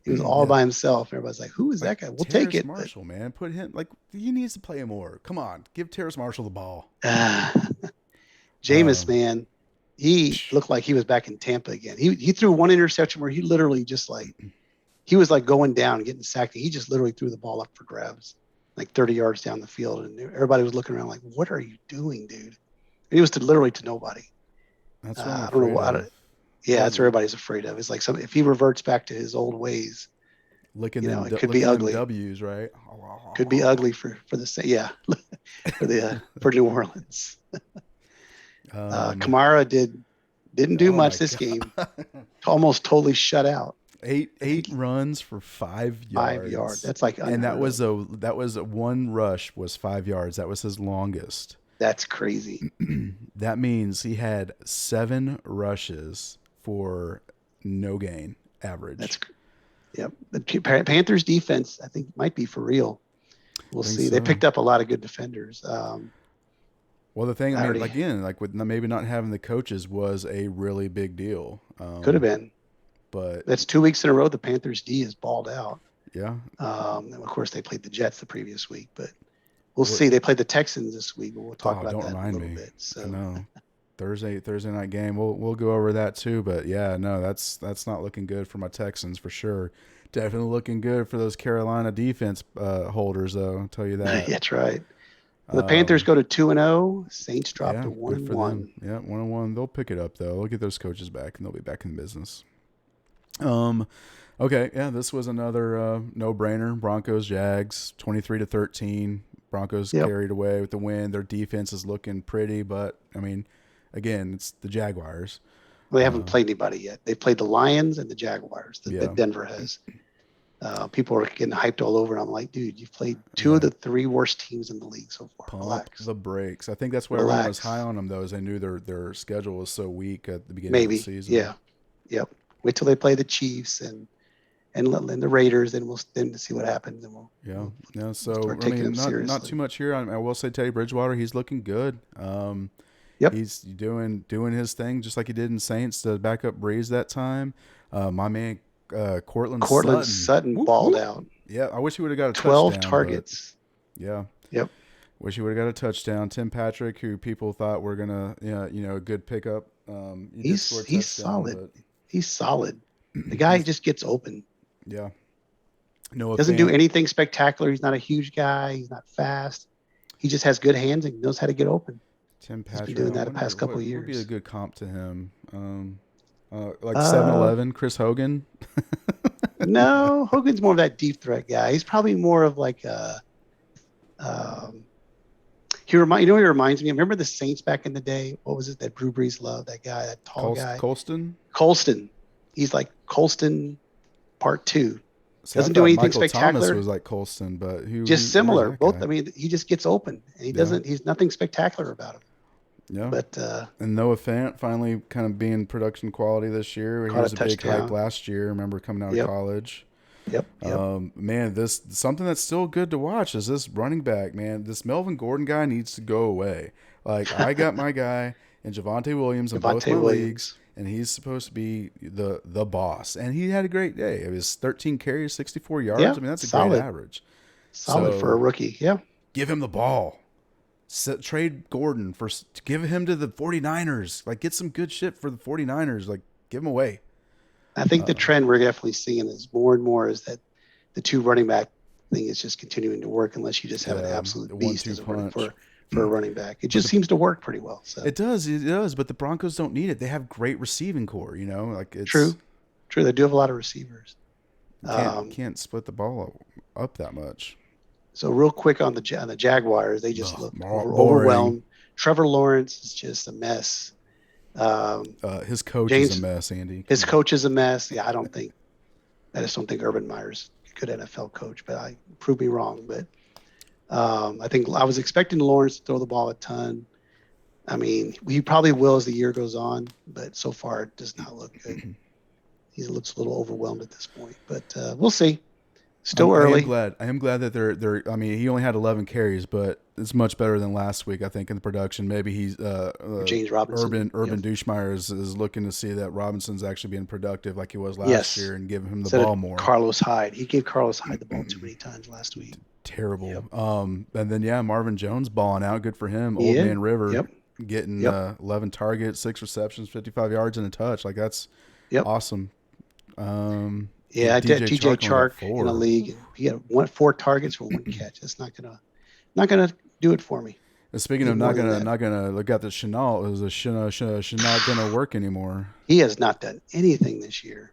He was all by himself. Everybody's like, who is that guy? We'll take it. Marshall, man. Put him, like, he needs to play more. Come on. Give Terrace Marshall the ball. Jameis, man, he looked like he was back in Tampa again. He threw one interception where he literally just like, he was like going down and getting sacked. He just literally threw the ball up for grabs, like 30 yards down the field. And everybody was looking around like, what are you doing, dude? And he was literally to nobody. That's what I'm I don't know afraid what. of. Yeah, that's what everybody's afraid of. It's like if he reverts back to his old ways, Licking you them, know, it could be licking them ugly. W's, right? Could be ugly for for New Orleans. Kamara didn't do Oh much my this God. game. Almost totally shut out. eight runs for 5 yards. 5 yards. That's like And unheard of. that was one rush was 5 yards. That was his longest. That's crazy. That means he had 7 rushes for no gain average. Yep. The Panthers defense, I think, might be for real. We'll see. So. They picked up a lot of good defenders. Well, the thing, I mean, again, like with maybe not having the coaches was a really big deal. Could have been. But that's 2 weeks in a row the Panthers D is balled out. Yeah. And of course, they played the Jets the previous week, but we'll see. They played the Texans this week, but we'll talk about that in a little bit. So. I know. Thursday night game. We'll go over that too. But yeah, no, that's not looking good for my Texans for sure. Definitely looking good for those Carolina defense holders, though. I'll tell you that. That's right. The Panthers go to 2-0. Saints drop to 1-1. Yeah, 1-1. They'll pick it up though. They'll get those coaches back, and they'll be back in business. Okay, yeah, this was another no-brainer. Broncos, Jags, 23-13. Broncos carried away with the win. Their defense is looking pretty, but I mean, again, it's the Jaguars. Well, they haven't played anybody yet. They've played the Lions and the Jaguars that Denver has. People are getting hyped all over, and I'm like, dude, you've played two of the 3 worst teams in the league so far. Pump the brakes. I think that's why everyone was high on them, though, is they knew their schedule was so weak at the beginning of the season. Yeah. Yep. Wait till they play the Chiefs and the Raiders, and we'll see what happens. And we'll So I mean, not too much here. I will say Teddy Bridgewater, he's looking good. He's doing his thing just like he did in Saints to back up Breeze that time. My man Cortland Sutton balled out. Yeah, I wish he would have got a 12 touchdown, targets. Yeah. Yep. Wish he would have got a touchdown. Tim Patrick, who people thought were gonna, a good pickup. He's solid. He's solid. The guy just gets open. Yeah. Doesn't do anything spectacular. He's not a huge guy. He's not fast. He just has good hands and knows how to get open. Tim Patrick. He's been doing that the past couple of years. Would be a good comp to him. Like 7-Eleven, Chris Hogan. No, Hogan's more of that deep threat guy. He's probably more of like a. He reminds me. Remember the Saints back in the day? What was it that Drew Brees loved? That guy, that tall guy. Colston. He's like Colston, part 2. Doesn't do anything spectacular. Thomas was like Colston, but just similar. Both. I mean, he just gets open, and he doesn't. He's nothing spectacular about him. Yeah. But and Noah Fant finally kind of being production quality this year. He was a big hype last year. Remember coming out of college. Yep. Man, this something that's still good to watch is this running back. Man, this Melvin Gordon guy needs to go away. Like I got my guy in Javonte Williams in both my leagues, and he's supposed to be the boss. And he had a great day. It was 13 carries, 64 yards. I mean, that's a great average. Solid for a rookie. Yeah. Give him the ball. Trade Gordon give him to the 49ers. Like, get some good shit for the 49ers. Like, give him away. I think the trend we're definitely seeing is more and more is that the 2 running back thing is just continuing to work unless you just have an absolute beast as a for a running back. It just seems to work pretty well. So. It does, but the Broncos don't need it. They have great receiving core, like it's true. They do have a lot of receivers. Can't split the ball up that much. So real quick on the Jaguars, they just look overwhelmed. Trevor Lawrence is just a mess. His coach is a mess, Andy. His coach is a mess. Yeah, I just don't think Urban Meyer's a good NFL coach, but prove me wrong. But I think I was expecting Lawrence to throw the ball a ton. I mean, he probably will as the year goes on, but so far it does not look good. He looks a little overwhelmed at this point, but we'll see. Still early. I am glad that they're. I mean, he only had 11 carries, but it's much better than last week. I think in the production, maybe he's James Robinson. Urban Duschmeyer is looking to see that Robinson's actually being productive like he was last year and giving him the ball more. Carlos Hyde, he gave Carlos Hyde the ball too many times last week. Terrible. Yep. And then Marvin Jones balling out, good for him. Old Man River getting 11 targets, 6 receptions, 55 yards and a touch. Like that's awesome. I did DJ Chark in a league. He had 4 targets for 1 catch. That's not gonna do it for me. And speaking of not gonna look at the Chenault, is a not gonna work anymore. He has not done anything this year.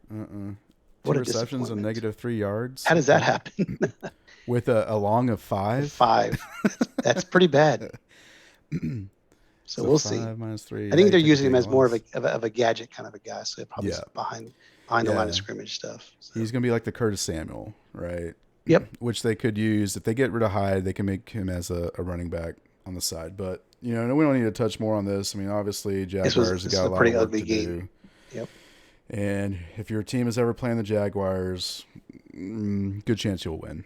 What 2 receptions and -3 yards. How does that happen? With a long of 5. 5. That's pretty bad. So we'll see. -3. I think they're using him as more of a gadget kind of a guy. So probably behind behind the line of Yeah. scrimmage stuff. So, He's going to be like the Curtis Samuel, right? yep. Which they could use. If they get rid of Hyde, they can make him as a running back on the side. But, we don't need to touch more on this. I mean, obviously, Jaguars have This is got a a lot of pretty work ugly to game. do. Yep. And if your team is ever playing the Jaguars, good chance you'll win.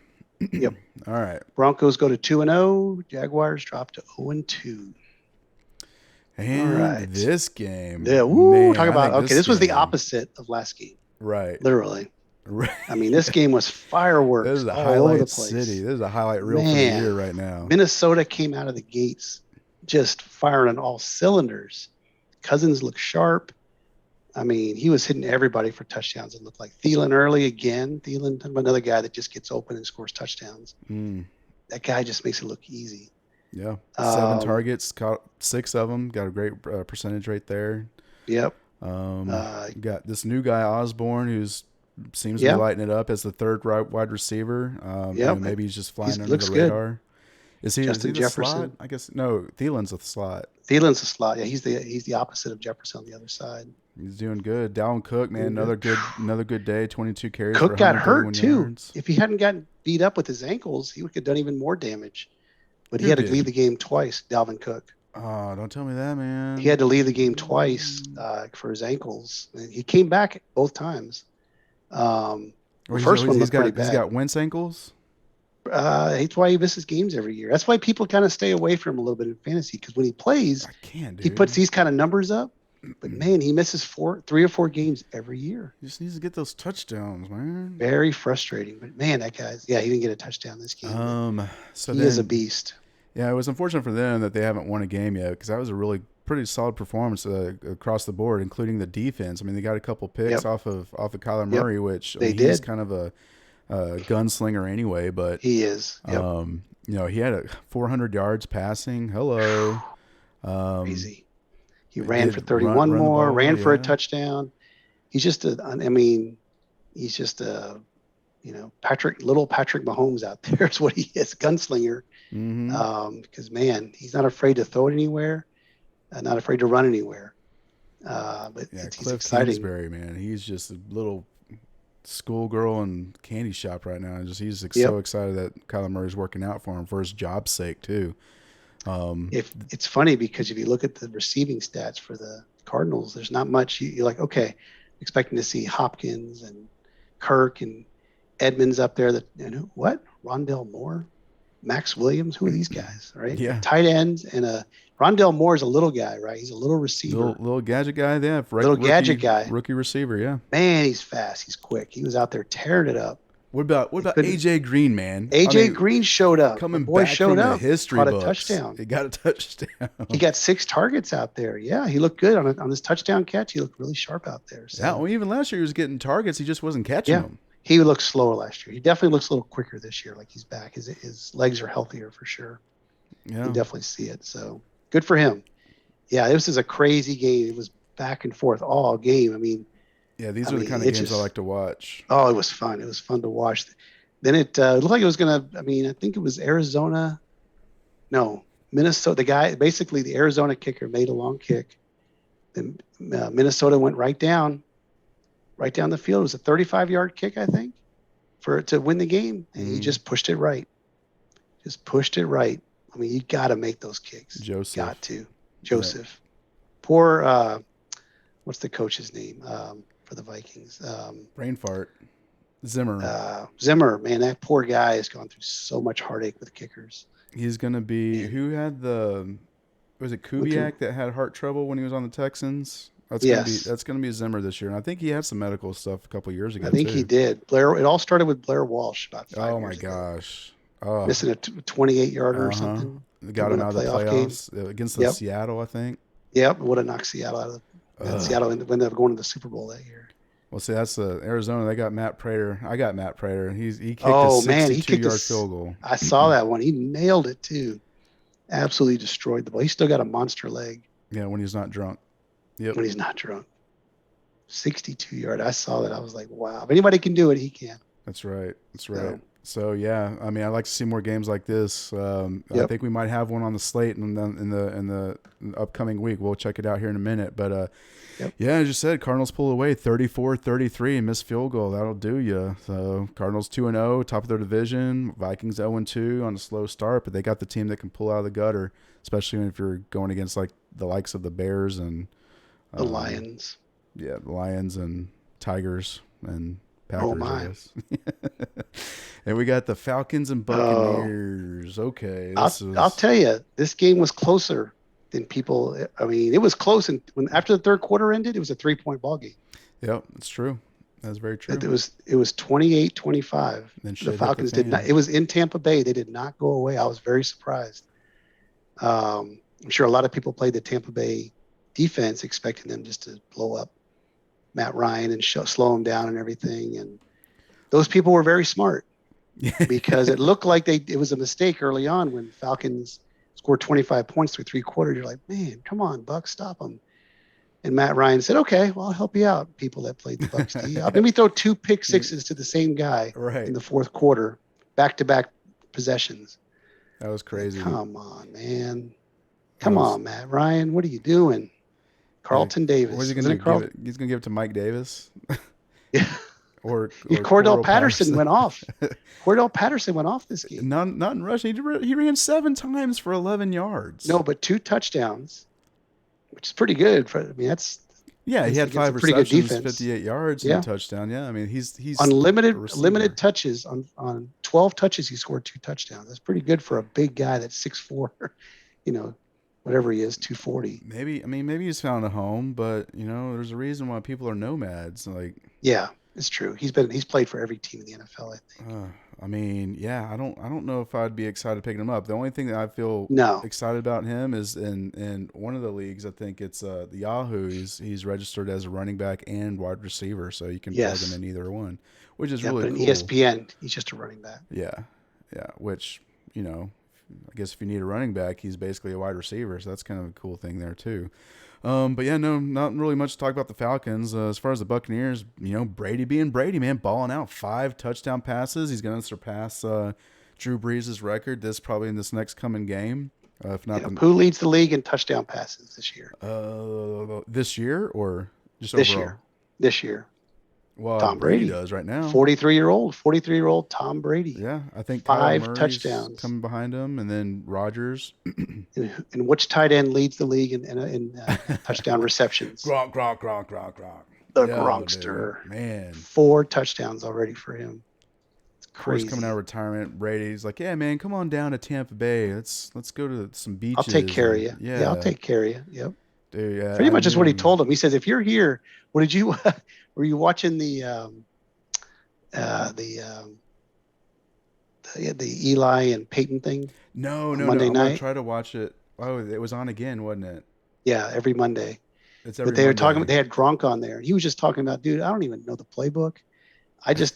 Yep. All right. Broncos go to 2-0. Jaguars drop to 0-2. And right. this game. Yeah. Woo. Man, Talk I about, think okay, this was the game- opposite of last game. Right. Literally. Right. I mean, this game was fireworks This is a all over the highlight place. city. This is a highlight reel for the Man. year right now. Minnesota came out of the gates just firing on all cylinders. Cousins looked sharp. I mean, he was hitting everybody for touchdowns. It looked like Thielen early again. Thielen, another guy that just gets open and scores touchdowns. That guy just makes it look easy. Yeah. 7 targets, caught 6 of them. Got a great percentage rate there. Yep. Got this new guy, Osborne, who's seems to be lighting it up as the third wide receiver. Maybe he's just flying under the radar. Is he the slot? I guess no. Thielen's the slot. Thielen's the slot. Yeah, he's the opposite of Jefferson on the other side. He's doing good. Dalvin Cook, man, another good day. 22 carries. Cook got hurt too. Yards. If he hadn't gotten beat up with his ankles, he would have done even more damage. But he had to leave the game twice. Dalvin Cook. Oh, don't tell me that, man. He had to leave the game twice for his ankles. And he came back both times. First one looked pretty bad. He's got Wentz ankles. That's why he misses games every year. That's why people kind of stay away from him a little bit in fantasy, because when he plays, he puts these kind of numbers up. But man, he misses 3 or 4 games every year. He just needs to get those touchdowns, man. Very frustrating. But man, that guy's he didn't get a touchdown this game. So he is a beast. Yeah, it was unfortunate for them that they haven't won a game yet, because that was a really pretty solid performance across the board, including the defense. I mean, they got a couple picks off of Kyler Murray, which he's kind of a gunslinger anyway. But he is. He had 400 yards passing. Hello. Crazy. He ran for 31 more, ran for a touchdown. He's just he's just a, little Patrick Mahomes out there is what he is, gunslinger. Because man, he's not afraid to throw it anywhere, not afraid to run anywhere. But he's exciting. Kingsbury, man, he's just a little schoolgirl in candy shop right now. He's so excited that Kyler Murray's working out for him for his job's sake too. If it's funny because if you look at the receiving stats for the Cardinals, there's not much. You're like, okay, expecting to see Hopkins and Kirk and Edmonds up there. What? Rondell Moore, Max Williams. Who are these guys? Right? Yeah. Tight ends and Rondell Moore is a little guy, right? He's a little receiver. Little gadget guy, yeah. Gadget guy. Rookie receiver, yeah. Man, he's fast. He's quick. He was out there tearing it up. What about AJ Green, man? Green showed up. Coming back from the history books. Got a touchdown. He got a touchdown. He got 6 targets out there. Yeah, he looked good on his touchdown catch. He looked really sharp out there. So. Yeah, well, even last year he was getting targets. He just wasn't catching them. He looked slower last year. He definitely looks a little quicker this year. Like he's back. His legs are healthier for sure. Yeah, you can definitely see it. So good for him. Yeah, this is a crazy game. It was back and forth all game. I mean, yeah, these are the kind of games I like to watch. Oh, it was fun. It was fun to watch. Then it looked like it was going to, I think it was Arizona. No, Minnesota. The Arizona kicker made a long kick. Then Minnesota went right down the field. It was a 35-yard kick, I think, to win the game. And he just pushed it right. I mean, you got to make those kicks. Joseph. Got to. Joseph. Right. Poor, what's the coach's name for the Vikings? Brain fart. Zimmer, man, that poor guy has gone through so much heartache with kickers. He's going to be, who had was it Kubiak that had heart trouble when he was on the Texans? That's going to be Zimmer this year. And I think he had some medical stuff a couple of years ago. I think he did. It all started with Blair Walsh about 5 years ago. Oh my gosh. Oh. Missing a 28-yarder or something. Got him out of the playoffs against Seattle, I think. Yep, would have knocked Seattle out of Seattle when they were going to the Super Bowl that year. Well, see, that's Arizona. They got Matt Prater. I got Matt Prater. He kicked a 62-yard field goal. I saw that one. He nailed it too. Absolutely destroyed the ball. He still got a monster leg. Yeah, when he's not drunk. Yep. When he's not drunk. 62-yard. I saw that. I was like, wow. If anybody can do it, he can. That's right. So, So yeah, I mean, I'd like to see more games like this. I Yep. think we might have one on the slate in the upcoming week. We'll check it out here in a minute. But Yep. yeah, as you said, Cardinals pull away 34-33, missed field goal. That'll do you. So Cardinals 2-0, top of their division. Vikings 0-2 on a slow start, but they got the team that can pull out of the gutter, especially if you're going against like the likes of the Bears and The um, Lions. yeah, the Lions and Tigers and Oh Packers, I my. guess. And we got the Falcons and Oh, Buccaneers. Okay, I'll this I'll is tell you, this game was closer than people. I mean, it was close, and when after the third quarter ended, it was a 3-point ball game. yep, it's true. That's very It true. was 28-25. Then The shit hit the Falcons did not. fan. It was in Tampa Bay. They did not go away. I was very surprised. I'm sure a lot of people played the Tampa Bay defense, expecting them just to blow up Matt Ryan and slow him down and everything. And those people were very smart because it looked like it was a mistake early on when Falcons scored 25 points through three quarters. You're like, man, come on, Buck, stop them. And Matt Ryan said, okay, well, I'll help you out, people that played the Bucks D. Let me throw two pick sixes to the same guy in Right. the fourth quarter, back to back possessions. That was Like, crazy. come on, man. That Come was on, Matt Ryan. What are you doing? like, Carlton what's he Davis. gonna Wasn't do? it Carlton? He's gonna give it to Mike Davis Yeah. or Cordell Cordell Patterson Patterson. went off. Cordell Patterson went off this game. Not in rushing. He ran 7 times for 11 yards. No, but two touchdowns, which is pretty good. I mean, that's Yeah, he had against a five pretty good receptions, defense. 58 yards, and a Yeah. touchdown. Yeah, I mean On he's a limited receiver. touches, on 12 touches, he scored two touchdowns. That's pretty good for a big guy that's 6'4", you know, whatever he is, 240. Maybe he's found a home, but there's a reason why people are nomads. Like, Yeah, it's true. He's played for every team in the NFL, I think. uh, yeah, I don't know if I'd be excited picking him up. The only thing that I feel No. excited about him is in one of the leagues. I think it's the Yahoo. He's registered as a running back and wide receiver, so you can plug him Yes. in either one, which is Yeah, really but in cool. ESPN, he's just a running back. Yeah, yeah. Which I guess if you need a running back, he's basically a wide receiver, so that's kind of a cool thing there too. But yeah, no, not really much to talk about the Falcons. As far as the Buccaneers, Brady being Brady, man, balling out 5 touchdown passes. He's going to surpass Drew Brees' record probably in this next coming game. If not Yeah. Who leads the league in touchdown passes this year? this year or just This overall. year. This year. Well, Tom Brady Brady. does right now. 43-year-old Tom Brady. Yeah, I think Kyler 5 Murray's touchdowns. coming behind him, and then Rodgers. And which tight end leads the league in touchdown receptions? Gronk, Gronk, Gronk, Gronk, Gronk. The Yo, dude, Gronkster. man. 4 touchdowns already for him. It's First coming out of crazy. retirement, Brady's like, "Yeah, man, come on down to Tampa Bay. Let's go to some I'll take beaches." care of And you. Yeah, I'll yeah, take care of you. Yep. dude, yeah, Pretty I much is what he knew. told him. He says, if you're here, what did you were you watching uh, the um, the Eli and Peyton thing No, on no, no. Monday I'm gonna night? try to watch it. Oh, it was on again, wasn't it? Yeah, every Monday. It's But every they were talking. Monday. They had Gronk on there, and he was just talking about, dude, I don't even know the playbook.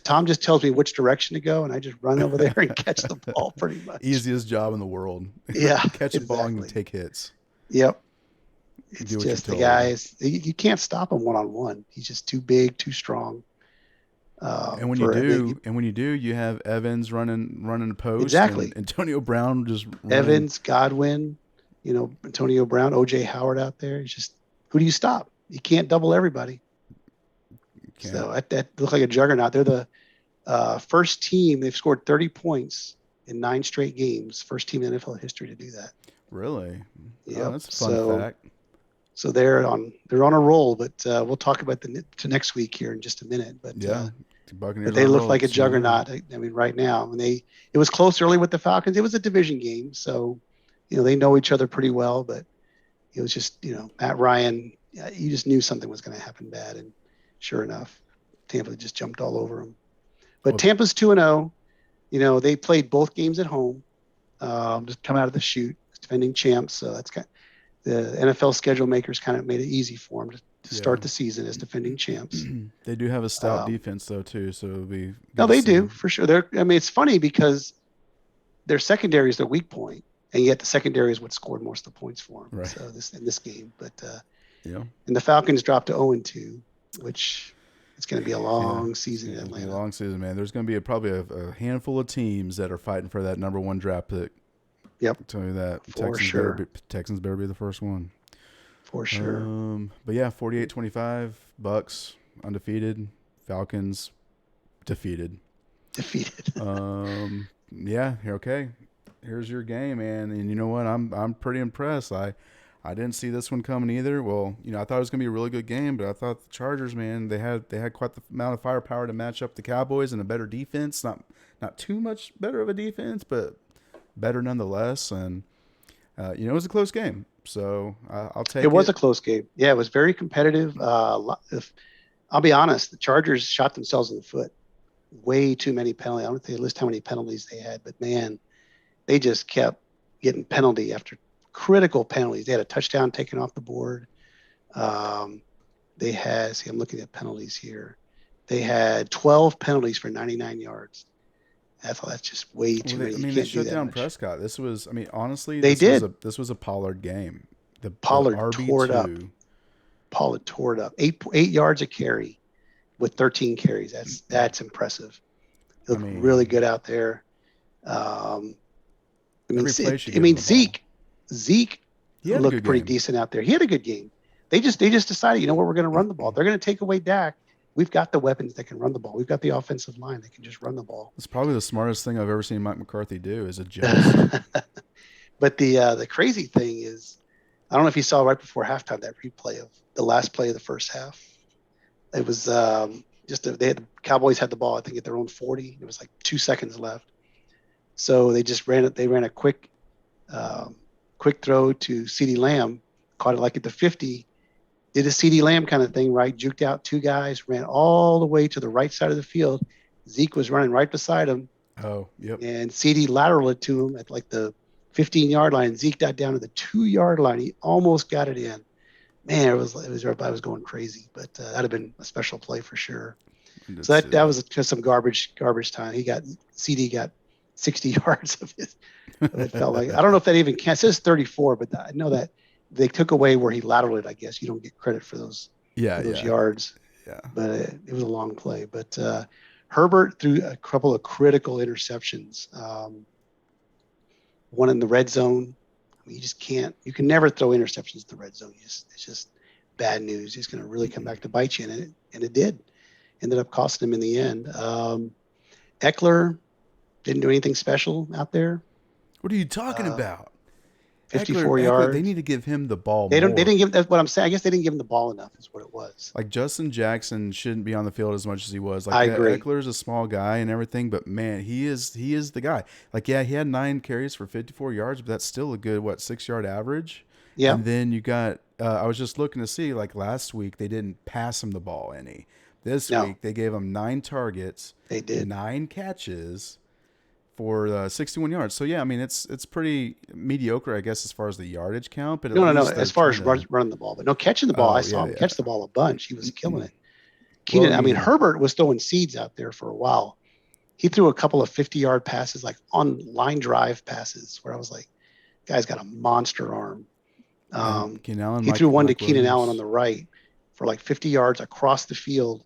Tom just tells me which direction to go, and I just run over there and catch the ball, pretty much. Easiest job in the world. Yeah, Catch a ball and exactly. take hits. Yep. You It's do what you're just the told. guys. You can't stop him one on one. He's just too big, too strong. And when you For do, you have Evans running a post, and exactly. Antonio Brown just running. Evans, Godwin, Antonio Brown, OJ Howard out there. It's just, who do you stop? You can't double everybody. Can't So that looked like a juggernaut. They're the first team. They've scored 30 points in 9 straight games. First team in NFL history to do that. really. Oh, Yep. that's a fun fact. So they're on a roll. But we'll talk about to next week here in just a minute. Yeah, the Buccaneers But they on a look roll. like a 2-0. juggernaut. I mean, right now, and it was close early with the Falcons. It was a division game, so they know each other pretty well. But it was just Matt Ryan. You just knew something was going to happen bad, and sure enough, Tampa just jumped all over him. But Well, Tampa's 2-0. They played both games at home. Just come out of the chute, defending champs. So that's the NFL schedule makers kind of made it easy for them to yeah. start the season as defending champs. They do have a stout Um, defense though too, so it'll be No, good to they see. do for sure. It's funny because their secondary is their weak point, and yet the secondary is what scored most of the points for them. Right. So in this game, but Yeah. and the Falcons dropped to 0-2, which It's going to be a Yeah, long it's season in gonna be a Atlanta. long season, man. There's gonna be probably a handful of teams that are fighting for that number one draft pick. Yep, I'll tell you that for sure, Texans better be the first one. for sure. But yeah, 48-25 Bucks undefeated, Falcons defeated. Defeated. Yeah, okay. Here's your game, man. And you know what? I'm pretty impressed. I didn't see this one coming either. Well, I thought it was gonna be a really good game, but I thought the Chargers, man, they had quite the amount of firepower to match up the Cowboys and a better defense. Not too much better of a defense, but better nonetheless. And it was a close game, so I'll It take was it. a close game. Yeah, it was very competitive. If I'll be honest, the Chargers shot themselves in the foot. Way too many penalties. I don't think they list how many penalties they had, but man, they just kept getting penalty after critical penalties. They had a touchdown taken off the board. Um, they had, see, I'm looking at penalties here. They had 12 penalties for 99 yards. That's just way Well, too many. You they can't do shut that down much. Prescott. This was, honestly, They did. this was a Pollard game. The Pollard RB tore it up. two. Pollard tore it up. 8 yards a carry with 13 carries. That's impressive. He I looked really mean, good out there. Um, every play she gave him the ball. Zeke He had a looked good pretty game. decent out there. He had a good game. They just decided, we're going to run the ball. They're going to take away Dak. We've got the weapons that can run the ball. We've got the offensive line that can just run the ball. It's probably the smartest thing I've ever seen Mike McCarthy do is adjust. But the crazy thing is, I don't know if you saw right before halftime that replay of the last play of the first half. It was the Cowboys had the ball, I think, at their own 40. It was like 2 seconds left. So they just ran it. They ran a quick throw to CeeDee Lamb, caught it like at the 50, did a CeeDee Lamb kind of thing, right? Juked out two guys, ran all the way to the right side of the field. Zeke was running right beside him, Oh, yep. and CeeDee lateraled it to him at like the 15-yard line. Zeke got down to the 2-yard line. He almost got it in. Man, I was going crazy, but that'd have been a special play for sure. So that was just some garbage time. CD got 60 yards of it. It felt like, I don't know if that even counts. It says 34, but I know that they took away where he lateraled it. I guess you don't get credit for those yards. Yeah. But it was a long play. But Herbert threw a couple of critical interceptions. One in the red zone. I mean, you just can't. You can never throw interceptions in the red zone. It's just bad news. He's going to really come back to bite you, and it did. Ended up costing him in the end. Eckler didn't do anything special out there. What are you talking about? 54 yards. They need to give him the ball They more. didn't give. That's what I'm saying. I guess they didn't give him the ball enough. Is what it was. Like Justin Jackson shouldn't be on the field as much as he was. Like I agree. Eckler's a small guy and everything, but man, he is the guy. Like he had 9 carries for 54 yards, but that's still a good 6-yard average. Yeah. And then you got. I was just looking to see like last week they didn't pass him the ball any. This week they gave him 9 targets. They did 9 catches for 61 yards. So yeah, I mean it's pretty mediocre, I guess, as far as the yardage count. But no. As far as running the ball, but no catching the ball. I saw him catch the ball a bunch. He was killing it. Keenan, I mean, Herbert was throwing seeds out there for a while. He threw a couple of 50-yard passes, like on line drive passes, where I was like, guy's got a monster arm. He threw one to Keenan Allen on the right for like 50 yards across the field.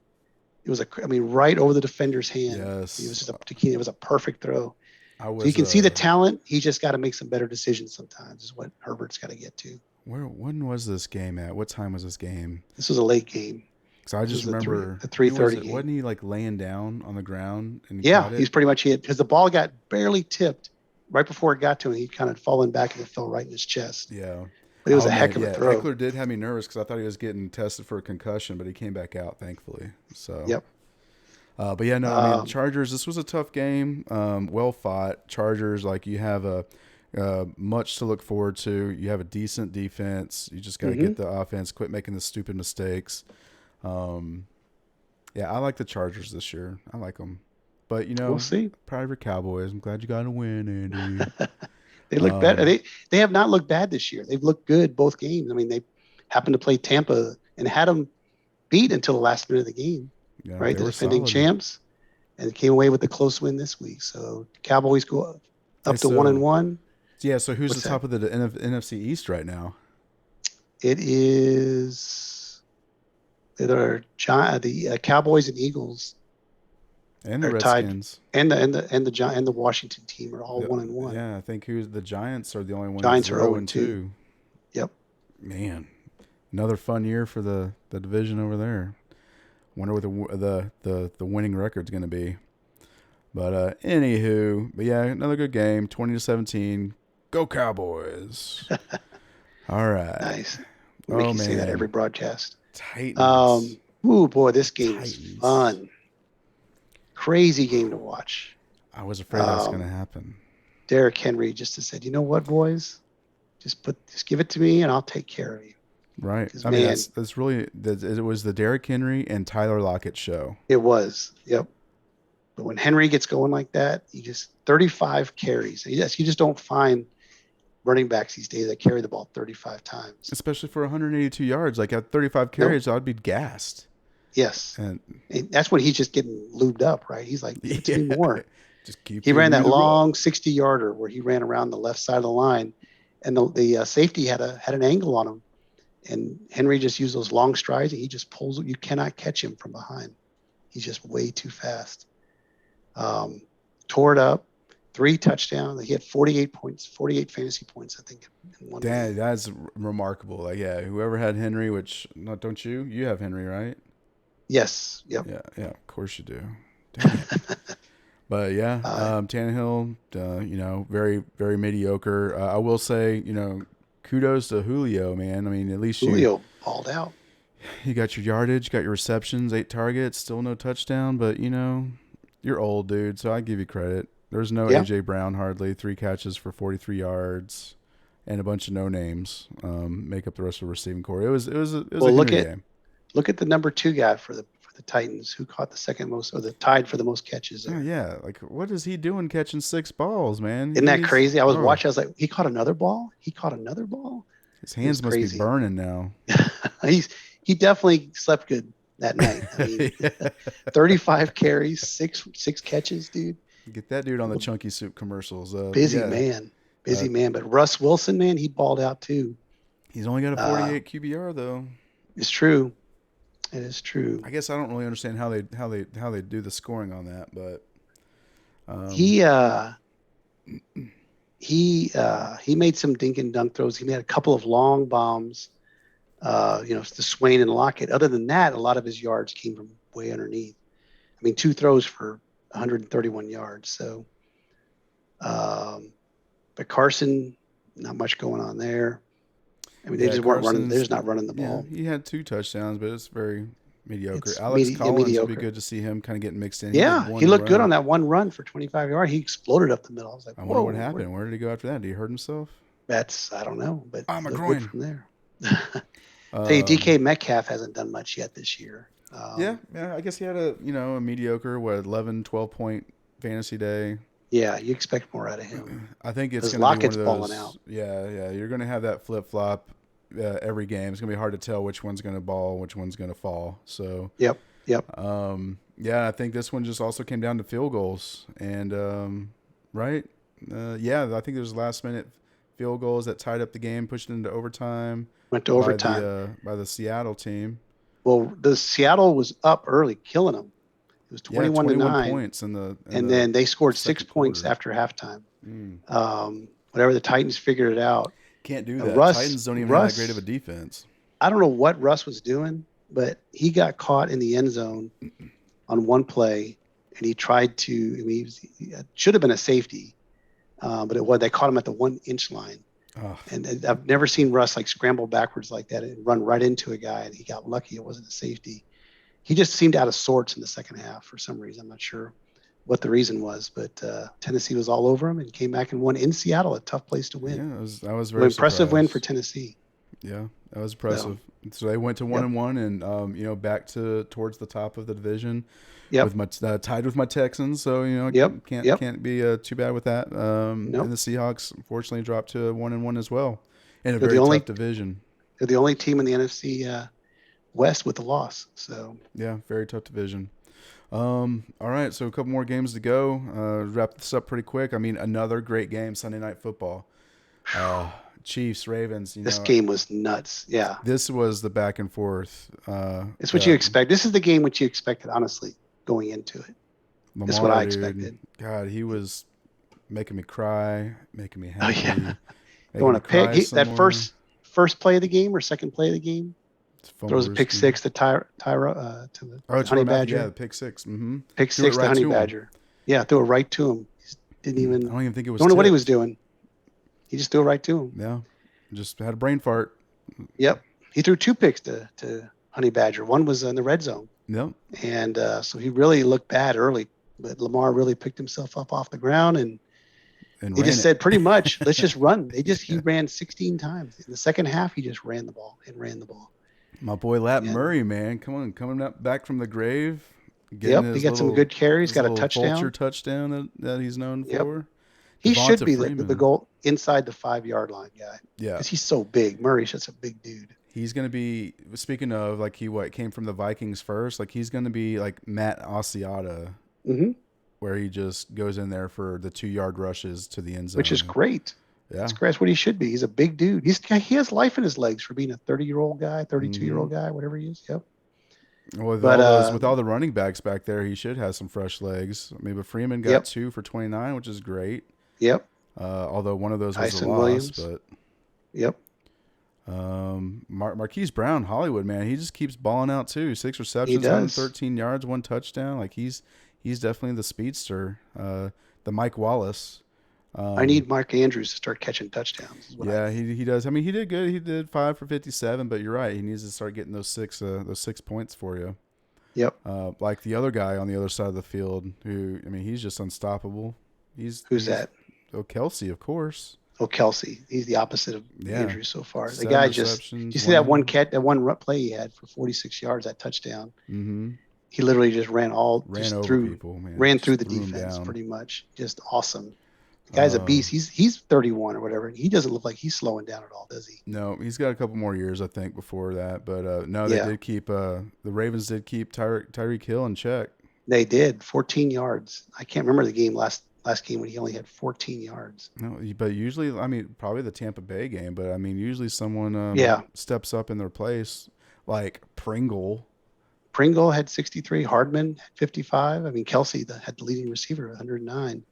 It was right over the defender's hand. Yes. It was a perfect throw. So you can see the talent. He just got to make some better decisions sometimes, is what Herbert's got to get to. When was this game at? What time was this game? This was a late game. Because I just remember the 3:30 game. Wasn't he like laying down on the ground? And he's pretty much hit because the ball got barely tipped right before it got to him. He kind of fallen back and it fell right in his chest. Yeah. But it was a heck of a throw. Eckler did have me nervous because I thought he was getting tested for a concussion, but he came back out, thankfully. So. Yep. But yeah, no, I mean, Chargers, this was a tough game. Well fought. Chargers, like you have a much to look forward to. You have a decent defense. You just got to get the offense, quit making the stupid mistakes. Yeah, I like the Chargers this year. I like them. But, we'll see. Proud of your Cowboys. I'm glad you got a win, Andy. They look better. They have not looked bad this year. They've looked good both games. I mean, they happened to play Tampa and had them beat until the last minute of the game. Yeah, right, the defending champs, and came away with a close win this week. So Cowboys go up to 1-1. Yeah. So who's the top of the NFC East right now? It is. The Cowboys and Eagles And the are tied, Redskins. and the Washington team are all The, 1-1. yeah, I think who's the Giants are the only one that's Giants are 0 0 and 2. 2. Yep. Man, another fun year for the division over there. Wonder what the winning record's going to be. But anywho, but yeah, another good game. 20-17. Go Cowboys! All right. Nice. We make Oh you say that every man, broadcast. Titans. Ooh, boy, this game was Titans. fun. Crazy game to watch. I was afraid that was going to Um, happen. Derrick Henry just said, you know what, boys, just give it to me and I'll take care of you. Right. Because I mean, man, that's really it was the Derrick Henry and Tyler Lockett show. it was. Yep. But when Henry gets going like that, he just 35 carries. You just don't find running backs these days that carry the ball 35 times. Especially for 182 yards. Like at 35 Nope. carries, I'd be gassed. Yes. And And that's when he's just getting lubed up, right? He's like, give it to me more. just keep He feeding ran me that the rock. long 60-yarder where he ran around the left side of the line, and the safety had an angle on him, and Henry just used those long strides, and he just pulls. You cannot catch him from behind. He's just way too fast. Tore it up, 3 touchdowns. He had 48 points, 48 fantasy points, I think, in one Dang, game. that's remarkable. Like, yeah, whoever had Henry, which not don't you? You have Henry, right? Yes. Yep. Yeah, yeah, of course you do. Dang. But yeah, uh, Tannehill, very, very mediocre. I will say, kudos to Julio, man. I mean, at least Julio balled out. you got your yardage, got your receptions, 8 targets, still no touchdown. But you're old, dude, so I give you credit. There's no Yeah. AJ Brown hardly. 3 catches for 43 yards, and a bunch of no names make up the rest of the receiving core. It was a Well, Henry game. look at the number 2 guy for the Titans, who caught the second most, or the tied for the most catches Oh there. yeah, like what is he doing catching 6 balls, man? Isn't that crazy? I was Oh, watching. I was like, he caught another ball. He caught another ball. his It was hands must be crazy. burning now. He definitely slept good that night. I mean, 35 carries, six catches, dude. Get that dude on the Chunky Soup commercials. Busy Yeah, man, uh, busy man. But Russ Wilson, man, he balled out too. he's only got a Uh, 48 QBR though. it's true. It is true. I guess I don't really understand how they do the scoring on that, but um, He uh, he made some dink and dunk throws. He made a couple of long bombs. To Swain and Lockett. Other than that, a lot of his yards came from way underneath. I mean, 2 throws for 131 yards. So, but Carson, not much going on there. I mean, they yeah, just weren't running. They're Carson's just not running the yeah, ball. he had 2 touchdowns, but it's very mediocre. It's Alex Collins would be mediocre. good to see him kind of getting mixed in. He did Yeah, he one looked good on run. that one run for 25 yards. He exploded up the middle. I was like, I wonder whoa, what happened. Where did he go after that? Did he hurt himself? I don't know, but Ah, he my looked good groin. from there. Tell you, Um, DK Metcalf hasn't done much yet this year. yeah. I guess he had a mediocre 11, 12 point fantasy day. Yeah, you expect more out of him I think it's because going to be one Lockett's of balling out. those. Yeah. You're going to have that flip flop every game. It's going to be hard to tell which one's going to ball, which one's going to fall. So, Yep, yep. yeah, I think this one just also came down to field goals. And, right? Yeah, I think there's last minute field goals that tied up the game, pushed it into overtime Went to by overtime. the Seattle team. Well, the Seattle was up early, killing them. It was Yeah, 21 to 21 nine, points in and the then they scored 6 second points quarter. after halftime. Mm. Whatever, the Titans figured it out. Can't do that. Russ, Titans don't even have that great of a Russ, defense. I don't know what Russ was doing, but he got caught in the end zone on one play, and he tried to. I mean, it should have been a safety, but it was. They caught him at the 1-inch line. Oh, And I've never seen Russ like scramble backwards like that and run right into a guy. And he got lucky; it wasn't a safety. He just seemed out of sorts in the second half for some reason. I'm not sure what the reason was, but Tennessee was all over him and came back and won in Seattle, a tough place to win. yeah, I was An very impressive win for surprised. Tennessee. Yeah, that was So, impressive. So they went to one yep, and one, and back towards the top of the division yep, with my tied with my Texans. So yep, can't yep. can't be too bad with that. And Nope. the Seahawks unfortunately dropped to 1-1 as well in a They're the very tough only division. they're the only team in the NFC West with a loss. So Yeah, very tough division. All right, so a couple more games to go. Wrap this up pretty quick. I mean, another great game, Sunday Night Football. Uh, Chiefs, Ravens. This game was nuts. Yeah, This was the back and forth. it's what you expect. This is the game which you expected, honestly, going into it. It's what Lamar, I dude, expected. God, he was making me cry, making me Oh happy, yeah, making throwing me a pick. cry some That more. first play of the game or second play of the game, Fumble throws a pick risky. six to Tyra Oh, to Tyrann Honey Matthew, yeah, the Badger. pick six. Mm-hmm. Pick Threw it six to right Honey to him. Badger. Yeah, threw it right to him. He didn't I even don't even think it was don't know what he was tipped. doing. He just threw it right to him. Yeah, just had a brain fart. Yep. He threw two picks to Honey Badger. One was in the red zone. Yep. And so he really looked bad early, but Lamar really picked himself up off the ground and And he ran just it. said pretty much, let's just run. He Yeah. ran 16 times. In the second half, he just ran the ball and ran the ball. My boy Lat And Murray, man, come on, coming up back from the grave, getting yep, he got some good carries, his got a little vulture touchdown. touchdown that he's known Yep. for. He should Devonta be the Freeman, goal inside the 5 yard line guy yeah, because he's so big. Murray's just a big dude. he's gonna be. Speaking of, like he came from the Vikings first, like he's gonna be like Matt Asiata, Hmm. where he just goes in there for the 2 yard rushes to the end Which is zone. great. Yeah. That's great. That's what he should be. He's a big dude. He has life in his legs for being a 30-year-old guy, 32-year-old Mm-hmm. guy, whatever he is. Yep. With But all the running backs back there, he should have some fresh legs. I mean, but Freeman got yep, 2 for 29, which is great. yep. Although one of those was a Tyson loss, Williams. but Yep. Marquise Brown, Hollywood, man, he just keeps balling out too. 6 He receptions, does. 113 yards, 1 touchdown. Like he's definitely the speedster, the Mike Wallace. I need Mark Andrews to start catching touchdowns. Is what I Yeah, need. he does. I mean, he did good. He did 5 for 57, but you're right. He needs to start getting those 6 points for you. Yep. Like the other guy on the other side of the field, who I mean, he's just unstoppable. Who's that? Oh, Kelsey, of course. Oh, Kelsey. He's the opposite of Yeah, Andrews so far. The 7 guy just. receptions, You see that one 1. that one play he had for 46 yards, that touchdown. Mm-hmm. He literally just ran Ran over through, people, man. ran through Just the threw 'em defense down. pretty much. Just awesome. The guy's a beast. He's 31 or whatever. He doesn't look like he's slowing down at all, does he? No, he's got a couple more years, I think, before that. But no, they Yeah, did keep the Ravens did keep Tyreek Hill in check. they did. 14 yards. I can't remember the game last game when he only had 14 yards. No, but usually, I mean, probably the Tampa Bay game, but I mean, usually someone Yeah. steps up in their place, like Pringle. Pringle had 63. Hardman had 55. I mean, Kelsey had the leading receiver, 109.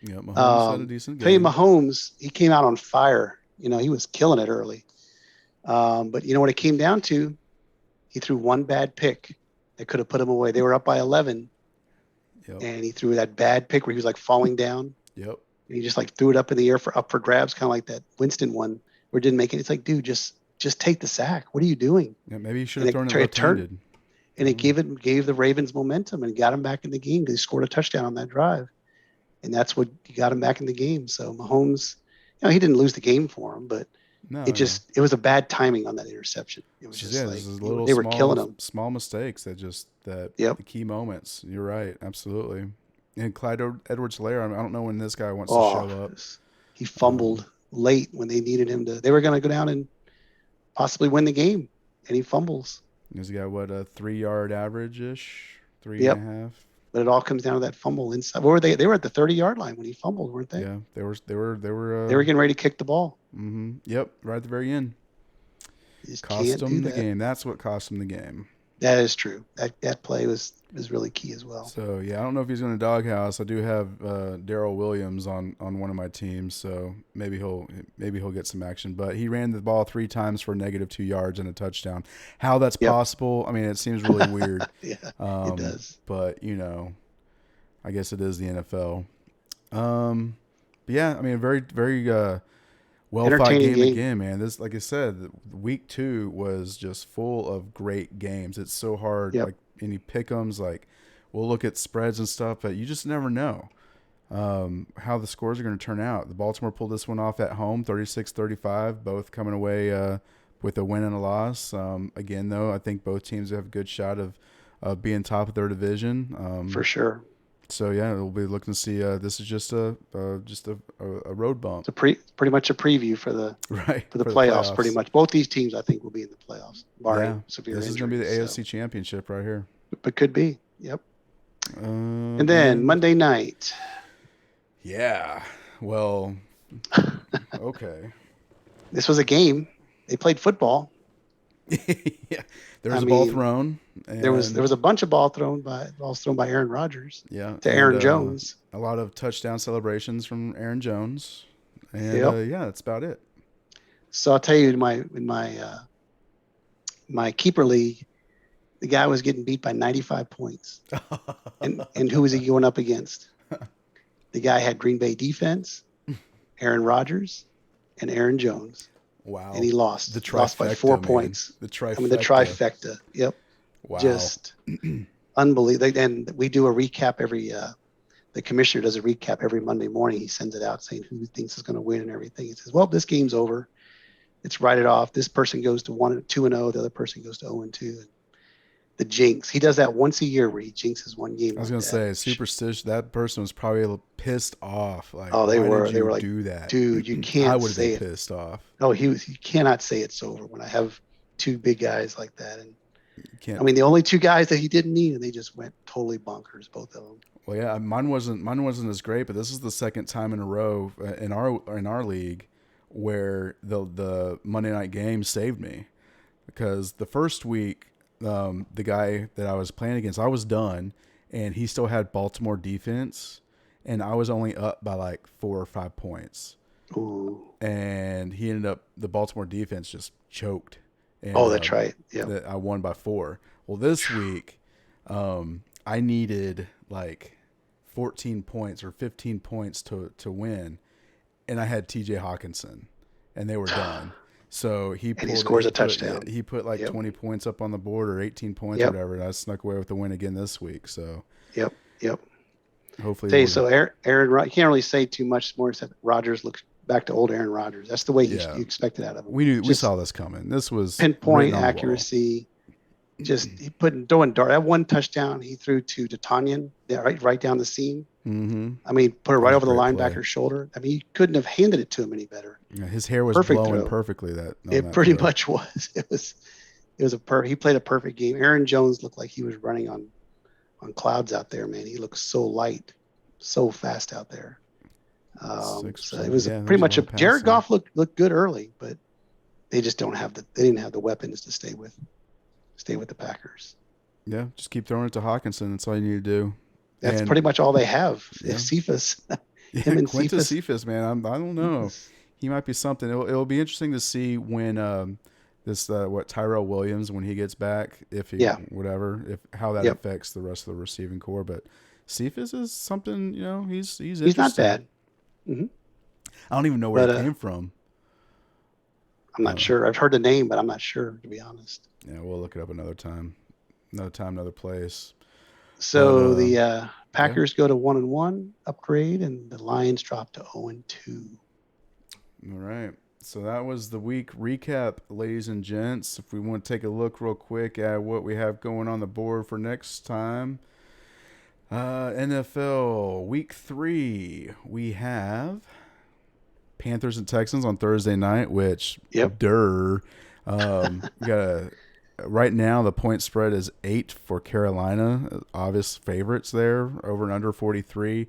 Yeah, Mahomes had a decent Tell you, game. Mahomes, he came out on fire. He was killing it early. But you know what it came down to? He threw one bad pick that could have put him away. They were up by 11, Yep, and he threw that bad pick where he was like falling down, yep. and he just like threw it up in the air for grabs, kind of like that Winston one where it didn't make it. It's like, dude, just take the sack. What are you doing? Yeah, maybe he should And have thrown it it turned, left-handed. and it gave the Ravens momentum and got him back in the game because he scored a touchdown on that drive. And that's what got him back in the game. So Mahomes, he didn't lose the game for him, but No, it was a bad timing on that interception. It was just yeah, like this is little they were killing him. small mistakes that Yep. the key moments. You're right, absolutely. And Clyde Edwards-Helaire, I don't know when this guy wants to Oh, show up. he fumbled late when they needed him to. They were going to go down and possibly win the game, and he fumbles. He's got what, a 3 yard average ish, three Yep. and a half. But it all comes down to that fumble inside. Where were they? They were at the 30-yard line when he fumbled, weren't they? Yeah, they were. They were getting ready to kick the ball. Mm-hmm. Yep, right at the very end. You just Cost can't do them the that. game. That's what cost them the game. That is true. That play was really key as well. So yeah, I don't know if he's going to doghouse. I do have Daryl Williams on one of my teams, so maybe he'll get some action. But he ran the ball 3 times for -2 yards and a touchdown. How that's Yep. possible? I mean, it seems really weird. Yeah, it does. But I guess it is the NFL. But yeah, I mean, very very well fought Entertaining game game. again, man. This, like I said, week 2 was just full of great games. It's so hard, Yep. like any pick'ems. Like we'll look at spreads and stuff, but you just never know how the scores are going to turn out. The Baltimore pulled this one off at home, 36-35, both coming away with a win and a loss. Again, though, I think both teams have a good shot of being top of their division. For sure. So yeah, we'll be looking to see. This is just a road bump, Pretty much a preview for the right? for the playoffs. Pretty much, both these teams I think will be in the playoffs, barring severe This injuries. is going to be the so. AFC Championship right here. But could be. Yep. And And then Monday night. yeah, well, okay. This was a game. They played football. Yeah, there I was a ball mean, thrown, there and was a bunch of balls thrown by Aaron Rodgers yeah, to and Aaron Jones. a lot of touchdown celebrations from Aaron Jones, and Yep. yeah, that's about it. So I'll tell you, in my keeper league, the guy was getting beat by 95 points, and who was he going up against? The guy had Green Bay defense, Aaron Rodgers, and Aaron Jones, and Wow, he the lost by 4 trifecta, man, points. the I mean, the trifecta. trifecta. Yep, Wow. just unbelievable. And we do a recap every. The commissioner does a recap every Monday morning. He sends it out saying who he thinks is going to win and everything. He says, "Well, this game's over. Let's write it off. This person goes to 2-0. The other person goes to 0-2." And the jinx. He does that once a year where he jinxes one game I was like gonna that. say superstitious. That person was probably a little pissed off. Like, Oh, why did they you were like, do that? dude, you I can't would have say been it. pissed off. No, you cannot say it's over when I have two big guys like that. And You I can't. mean, the only two guys that he didn't need, and they just went totally bonkers, both of them. Well, yeah, mine wasn't as great, but this is the second time in a row in our league where the Monday night game saved me, because the first week, the guy that I was playing against, I was done, and he still had Baltimore defense, and I was only up by like 4 or 5 points, Ooh. and the Baltimore defense just choked, and Oh, that's right. Yep. that I won by 4. Well, this week, I needed like 14 points or 15 points to win, and I had T.J. Hawkinson, and they were done. So And he scores a touchdown. he put like Yep. 20 points up on the board, or 18 points, or Yep. whatever, and I snuck away with the win again this week. So Yep. Yep. hopefully, Tell you, so Aaron, you can't really say too much more except Rodgers looks back to old Aaron Rodgers. That's the way yeah, you expected out of him. we Just saw this coming. This was pinpoint written on the wall. accuracy. Just he throwing dart. That one touchdown he threw to D'Artagnan, right down the seam. Mm-hmm. I mean, put it right was over the a great play. linebacker's shoulder. I mean, you couldn't have handed it to him any better. Yeah, his hair was Perfect blowing throw. perfectly. On It that pretty throw. much was. It was he played a perfect game. Aaron Jones looked like he was running on clouds out there, man. He looked so light, so fast out there. So it was pretty much a Jared Goff looked good early, but they just they didn't have the weapons to stay with the Packers. Yeah, just keep throwing it to Hawkinson. That's all you need to do. That's pretty much all they have. Yeah. If Cephas, Yeah, him and Quintus Cephas. Cephas, man, I don't know. He might be something. It'll be interesting to see when Tyrell Williams, when he gets back, if how that affects the rest of the receiving core. But Cephas is something, he's not bad. Mm-hmm. I don't even know where he came from. I'm not sure. I've heard the name, but I'm not sure, to be honest. Yeah, we'll look it up another time. Another time, another place. So the Packers go to 1-1 upgrade, and the Lions drop to 0-2. All right. So that was the week recap, ladies and gents. If we want to take a look real quick at what we have going on the board for next time. NFL week 3, we have Panthers and Texans on Thursday night, which we got right now the point spread is 8 for Carolina, obvious favorites there, over and under 43.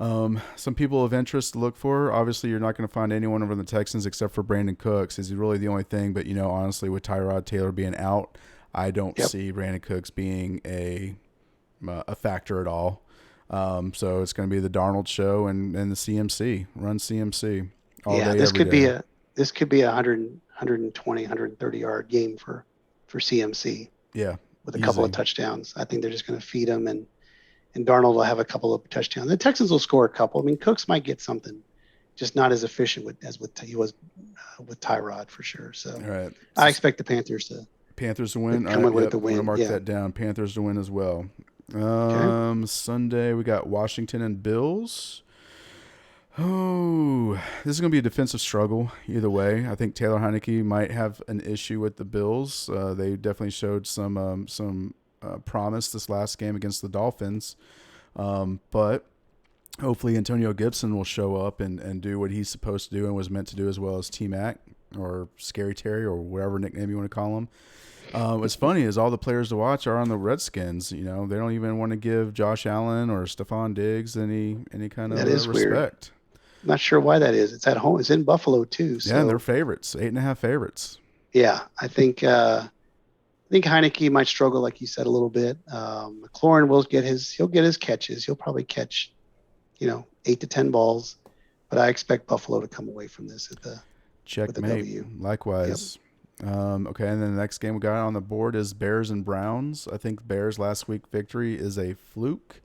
Some people of interest to look for. Obviously, you're not going to find anyone over the Texans except for Brandon Cooks. Is he really the only thing? But honestly, with Tyrod Taylor being out, I don't see Brandon Cooks being a factor at all. So it's going to be the Darnold show and the CMC, run CMC all day. This could be a 120, 130 yard game for CMC. Yeah, with a couple of touchdowns. I think they're just going to feed him, and Darnold will have a couple of touchdowns. The Texans will score a couple. I mean, Cooks might get something, just not as efficient as he was with Tyrod for sure. So right. I expect the Panthers to win. Come in with the win. I'm going to mark that down. Panthers to win as well. Sunday we got Washington and Bills. Oh, this is going to be a defensive struggle either way. I think Taylor Heineke might have an issue with the Bills. They definitely showed some promise this last game against the Dolphins, but hopefully Antonio Gibson will show up and do what he's supposed to do and was meant to do, as well as T-Mac or Scary Terry or whatever nickname you want to call him. What's funny is all the players to watch are on the Redskins. They don't even want to give Josh Allen or Stephon Diggs any kind of respect. Weird. not sure why that is. It's at home. It's in Buffalo too. Yeah, and they're So favorites, 8.5 favorites. yeah, I think Heineke might struggle, like you said, a little bit. McLaurin will get he'll get his catches. He'll probably catch, 8 to 10 balls, but I expect Buffalo to come away from this with a Checkmate. W. Yep. Likewise. Okay, and then the next game we got on the board is Bears and Browns. I think Bears' last week victory is a fluke.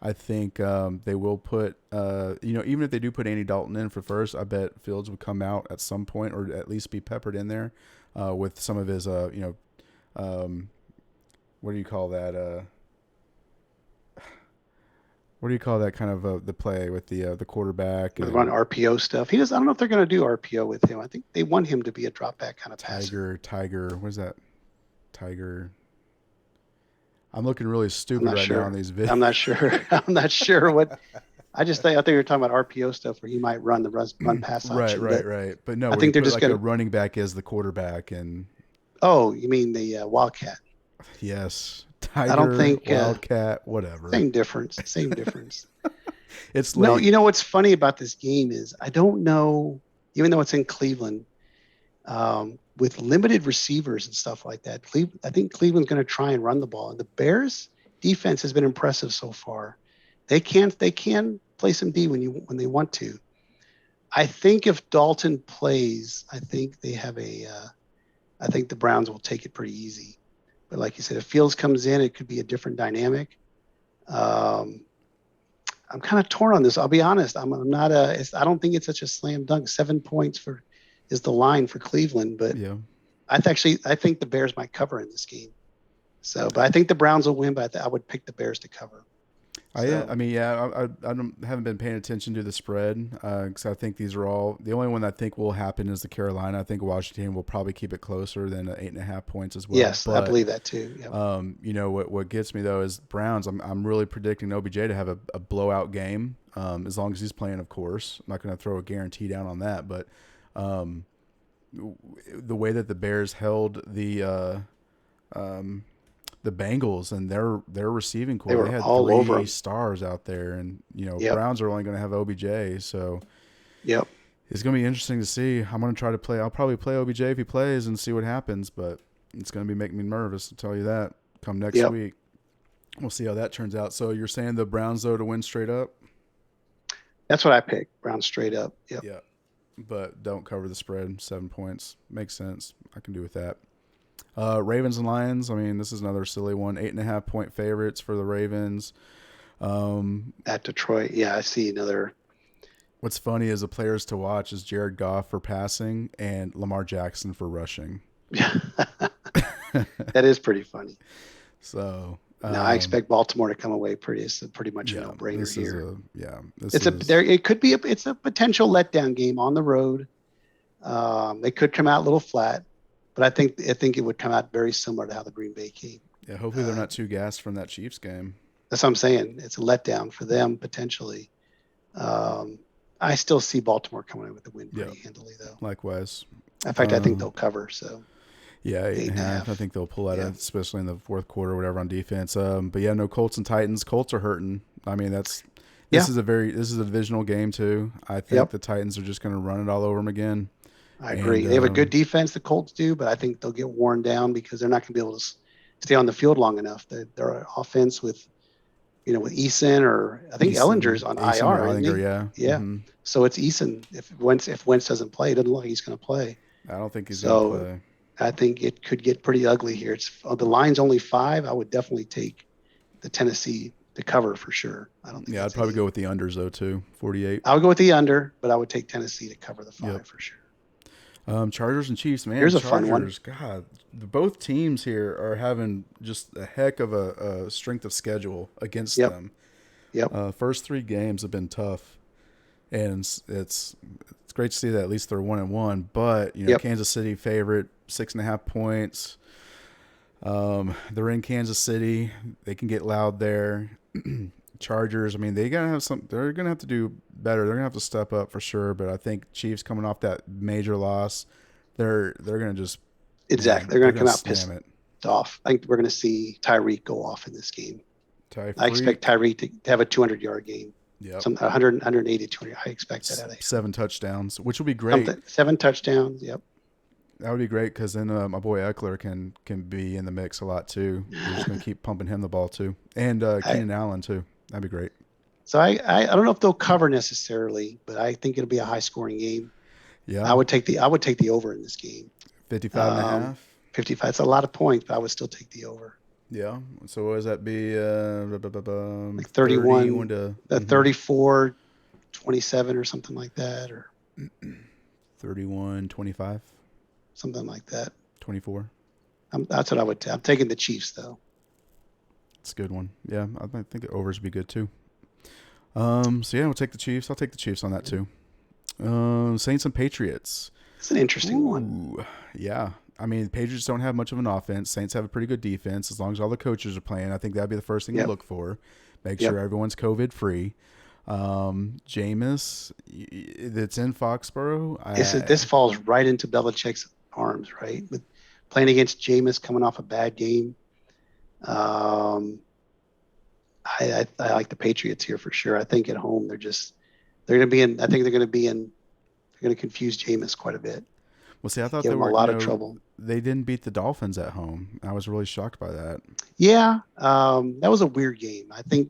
I think they will put, even if they do put Andy Dalton in for first, I bet Fields would come out at some point or at least be peppered in there with some of his, um, what do you call that? What do you call that kind of the play with the quarterback With run and RPO stuff. He does. I don't know if they're going to do RPO with him. I think they want him to be a drop back kind of passer. Tiger? What is that? Tiger. I'm looking really I'm stupid not right now on sure. these videos. I'm not sure. I'm not sure what. I think you're talking about RPO stuff where he might run the run pass Right, option. right, But right. But no, I where you think they're put just like a going to. running back as the quarterback, and Oh, you mean the Wildcat? yes, I don't Tiger, think Wildcat, whatever. same difference. Same difference. It's No, late. what's funny about this game is I don't know, even though it's in Cleveland, with limited receivers and stuff like that, I think Cleveland's going to try and run the ball. And the Bears defense has been impressive so far. They can play some D when they want to. I think if Dalton plays, I think the Browns will take it pretty easy. But like you said, if Fields comes in, it could be a different dynamic. Um, I'm kind of torn on this. I'll be honest. I'm not I don't think it's such a slam dunk. 7 points is the line for Cleveland, but Yeah. I think the Bears might cover in this game. So, but I think the Browns will win. But I would pick the Bears to cover. I So mean, yeah, haven't been paying attention to the spread because I think these are all the only one that I think will happen is the Carolina. I think Washington will probably keep it closer than 8.5 points as well. yes, I But believe that too. Yep. what gets me though is Browns. I'm really predicting OBJ to have a blowout game as long as he's playing, of course. I'm not going to throw a guarantee down on that, but um, the way that the Bears held the Bengals and their receiving They core. They were had all over three them. stars out there, and Yep. Browns are only going to have OBJ, so Yep. it's going to be interesting to see. I'm going to try to play. I'll probably play OBJ if he plays and see what happens, but it's going to be making me nervous to tell you that. Come next Yep. week, we'll see how that turns out. So you're saying the Browns though to win straight up? That's what I picked. Browns straight up. Yep. Yeah, but don't cover the spread. 7 points makes sense. I can do with that. Ravens and Lions. I mean, this is another silly one. 8.5 point favorites for the Ravens. At Detroit. Yeah, I see another. What's funny is the players to watch is Jared Goff for passing and Lamar Jackson for rushing. That is pretty funny. So No, I expect Baltimore to come away pretty. It's pretty much a yeah, no-brainer this is here. a yeah. This It's is there. It could be. It's a potential letdown game on the road. They could come out a little flat, but I think it would come out very similar to how the Green Bay came. yeah. Hopefully they're not too gassed from that Chiefs game. That's what I'm saying. It's a letdown for them potentially. Um, I still see Baltimore coming in with the win Yeah, pretty handily, though. likewise. In fact, I think Um, they'll cover. So Yeah, eight eight and a and a half. I half. think they'll pull out, Yeah. especially in the fourth quarter or whatever on defense. But yeah, no Colts and Titans. Colts are hurting. I mean, this Yeah. is a divisional game too. I think Yep. the Titans are just going to run it all over them again. I agree. And They have a good defense, the Colts do, but I think they'll get worn down because they're not going to be able to stay on the field long enough. Their offense with Eason, or I think Ellinger's on Eason IR, or isn't Ellinger, he? yeah. Yeah. So it's Eason. If Wentz doesn't play, it doesn't look like he's going to play. I don't think he's going to So play. I think it could get pretty ugly here. The line's only 5. I would definitely take the Tennessee to cover for sure. I don't think Yeah, I'd it's probably 8. go with the unders though too. 48. I would go with the under, but I would take Tennessee to cover the 5 Yep. for sure. Chargers and Chiefs, man. Here's a fun one. Chargers, God, both teams here are having just a heck of a strength of schedule against Yep. them. Yep. First 3 games have been tough, and it's great to see that at least they're 1-1. But Yep. Kansas City favorite, 6.5 points. They're in Kansas City. They can get loud there. Chargers, I mean, they're gonna have to do better. They're gonna have to step up for sure. But I think Chiefs coming off that major loss, they're gonna just Exactly. They're going to come out slam pissed it. off. I think we're going to see Tyreek go off in this game. Ty I expect Freak. Tyreek to have a 200-yard game. Yep. Some 100, 180, 200. I expect that out of him. 7 touchdowns, which will be great. Something 7 touchdowns. Yep. That would be great because then my boy Eckler can be in the mix a lot too. We're just going to keep pumping him the ball too, and I, Keenan Allen too. That'd be great. so I don't know if they'll cover necessarily, but I think it'll be a high scoring game. Yeah. I would take the over in this game. 55 and a Um, half. 55. It's a lot of points, but I would still take the over. Yeah. So what does that be? Like 31 31, to 34, 27 or something like that, or 31, 25, something like that. 24. That's what I would. I'm taking the Chiefs though. It's a good one. Yeah, I think the overs would be good too. So yeah, we'll take the Chiefs. I'll take the Chiefs on that too. Saints and Patriots. It's an interesting one. Ooh, yeah. I mean, the Patriots don't have much of an offense. Saints have a pretty good defense. As long as all the coaches are playing, I think that'd be the first thing to Yep. look for. Make Yep. sure everyone's COVID free. Jameis, that's in Foxborough. This falls right into Belichick's arms, right? With playing against Jameis coming off a bad game. Um, I like the Patriots here for sure. I think at home they're going to be in. I think they're going to be in. They're going to confuse Jameis quite a bit. Well, see, I thought Give they him were a lot of trouble. They didn't beat the Dolphins at home. I was really shocked by that. Yeah, that was a weird game. I think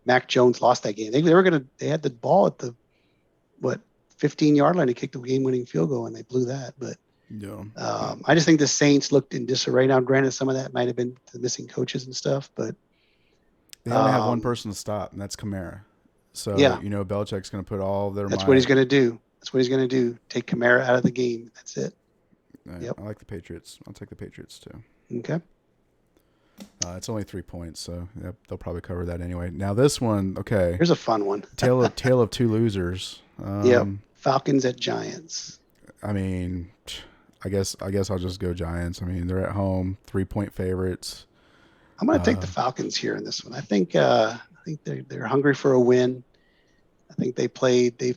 Mac Jones lost that game. They had the ball at the 15-yard line to kick the game-winning field goal, and they blew that. But Yeah. I just think the Saints looked in disarray. Now, granted, some of that might have been the missing coaches and stuff, but They only have one person to stop, and that's Kamara. So, yeah. Belichick's going to put all their That's might. what he's going to do. That's what he's going to do. Take Kamara out of the game. That's it. Yep. I like the Patriots. I'll take the Patriots too. Okay. It's only 3 points, so yep, they'll probably cover that anyway. Now this one, okay. Here's a fun one. Tale of two losers. Yep. Falcons at Giants. I mean, I guess I'll just go Giants. I mean, they're at home, 3-point favorites. I'm going to take the Falcons here in this one. I think they're hungry for a win. I think they played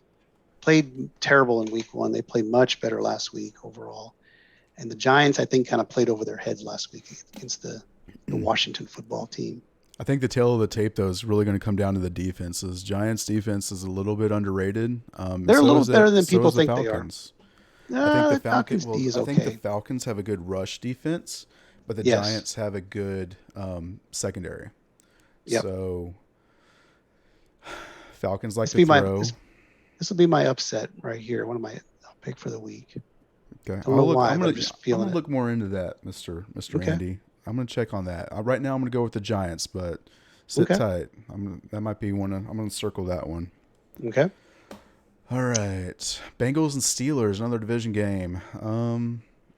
terrible in week 1. They played much better last week overall. And the Giants, I think, kind of played over their heads last week against the Washington football team. I think the tail of the tape, though, is really going to come down to the defenses. Giants' defense is a little bit underrated. They're a little better than people think they are. I think the Falcons D is okay. I think the Falcons have a good rush defense, but the Giants have a good secondary. Yep. So Falcons like to throw. This will be my upset right here. I'll pick for the week. Okay. I'm gonna just feeling look more into that, Mr. Okay. Andy. I'm gonna check on that. Right now, I'm gonna go with the Giants, but sit tight. That might be one. I'm gonna circle that one. Okay. All right, Bengals and Steelers, another division game.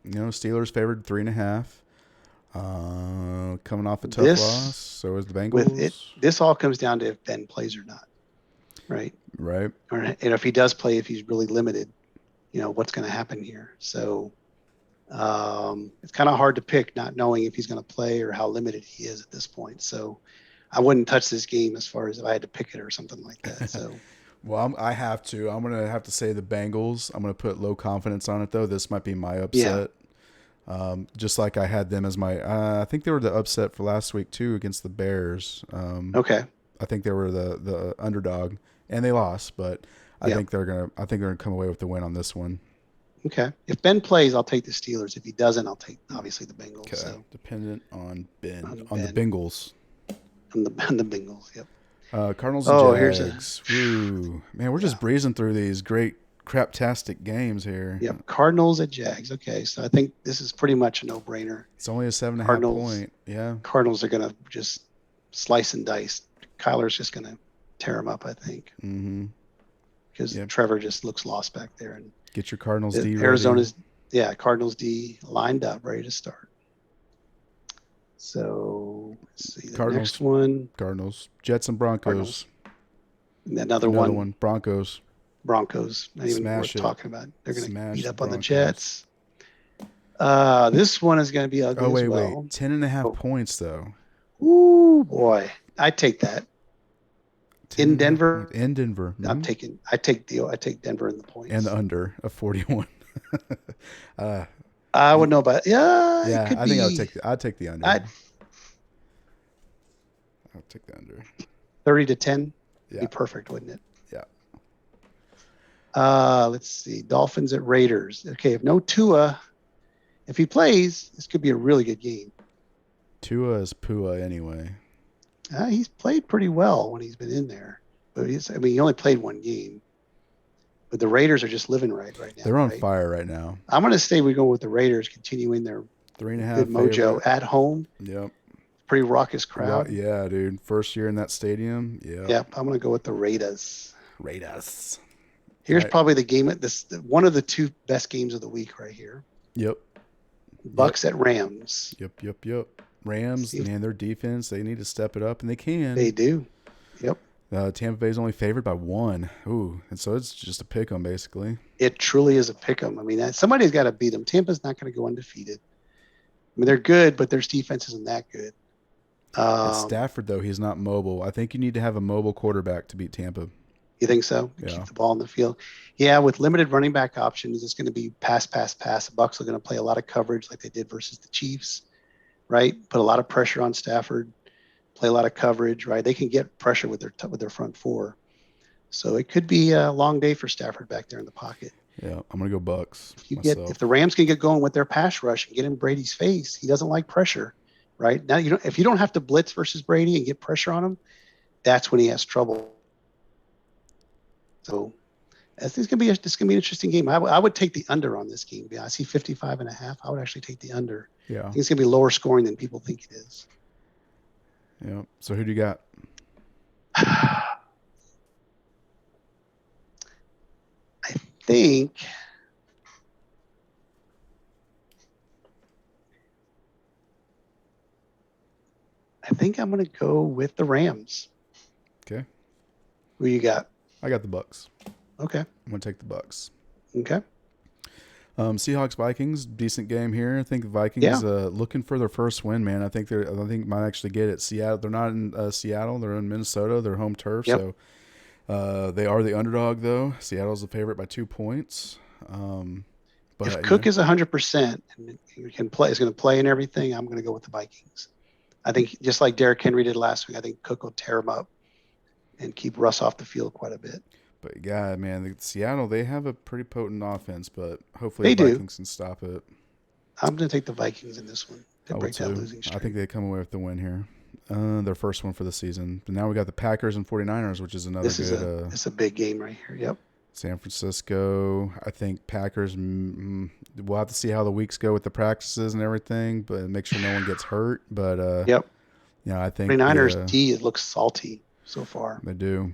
Steelers favored 3.5. Coming off a tough loss, so is the Bengals. This all comes down to if Ben plays or not, right? Right. And if he does play, if he's really limited, what's going to happen here. So it's kind of hard to pick, not knowing if he's going to play or how limited he is at this point. So I wouldn't touch this game as far as if I had to pick it or something like that. So. Well, I have to. I'm going to have to say the Bengals. I'm going to put low confidence on it, though. This might be my upset. Yeah. Just like I had them as my I think they were the upset for last week, too, against the Bears. Okay. I think they were the underdog, and they lost, but I think they're gonna come away with the win on this one. Okay. If Ben plays, I'll take the Steelers. If he doesn't, I'll take obviously the Bengals. Okay. So. Dependent on Ben. On the Bengals. On the Bengals. Yep. Cardinals and Jags. Ooh, man, we're just breezing through these great craptastic games here. Yep. Cardinals at Jags. Okay. So I think this is pretty much a no-brainer. It's only a 7.5 point. Yeah. Cardinals are going to just slice and dice. Kyler's just going to tear them up, I think. Mm-hmm. Because Trevor just looks lost back there. And get your Cardinals D ready. Arizona's, Cardinals D lined up, ready to start. So let's see. The next one. Cardinals. Jets and Broncos. Another one. Broncos. Not even worth talking about. They're going to beat up on the Jets. This one is going to be ugly as well. 10.5 points, though. Ooh, boy. I take that. In Denver. In Denver. Mm-hmm. I take Denver in the points. And the under of 41. I would know about I think I'd take the under. I'll take the under. 30-10. Yeah. Be perfect, wouldn't it? Yeah. Let's see. Dolphins at Raiders. Okay, if no Tua, if he plays, this could be a really good game. Tua is Pua anyway. He's played pretty well when he's been in there, but he only played one game. But the Raiders are just living right now, They're on right? fire right now. I'm going to say we go with the Raiders, continuing their 3.5 good mojo favorite. at home. Yep. Pretty raucous crowd. Yeah, dude. First year in that stadium. Yep, I'm going to go with the Raiders. Raiders. Here's Right. probably the game one of the two best games of the week right here. Yep. Bucks at Rams. Yep. Rams, man, their defense, they need to step it up, and they can. They do. Yep. Tampa Bay's only favored by 1. Ooh, and so it's just a pick 'em basically. It truly is a pick 'em. I mean, somebody's got to beat them. Tampa's not going to go undefeated. I mean, they're good, but their defense isn't that good. At Stafford, though, he's not mobile. I think you need to have a mobile quarterback to beat Tampa. You think so? Yeah. Keep the ball in the field. Yeah, with limited running back options, it's going to be pass. The Bucks are going to play a lot of coverage like they did versus the Chiefs, right? Put a lot of pressure on Stafford, play a lot of coverage, right? They can get pressure with their front four. So it could be a long day for Stafford back there in the pocket. Yeah, I'm going to go Bucks. If the Rams can get going with their pass rush and get in Brady's face, he doesn't like pressure, right? Now, if you don't have to blitz versus Brady and get pressure on him, that's when he has trouble. So this is gonna be an interesting game. I would take the under on this game. Yeah, I see 55.5. I would actually take the under. Yeah. I think it's gonna be lower scoring than people think it is. Yeah. So who do you got? I think I'm gonna go with the Rams. Okay. Who you got? I got the Bucks. Okay. I'm going to take the Bucks. Okay. Seahawks Vikings, decent game here. I think the Vikings looking for their first win, man. I think might actually get it. Seattle, they're not in Seattle, they're in Minnesota, their home turf. Yep. So they are the underdog though. Seattle's the favorite by 2 points. But if Cook is 100% and he can play, is going to play and everything, I'm going to go with the Vikings. I think just like Derrick Henry did last week, I think Cook will tear him up and keep Russ off the field quite a bit. But yeah, man, Seattle, they have a pretty potent offense, but hopefully the Vikings can stop it. I'm going to take the Vikings in this one to break that losing streak. I think they come away with the win here. Their first one for the season. But now we got the Packers and 49ers, which is another good. It's a big game right here. Yep. San Francisco. I think Packers. We'll have to see how the weeks go with the practices and everything, but make sure no one gets hurt. But yep. Yeah, I think 49ers D looks salty so far. They do.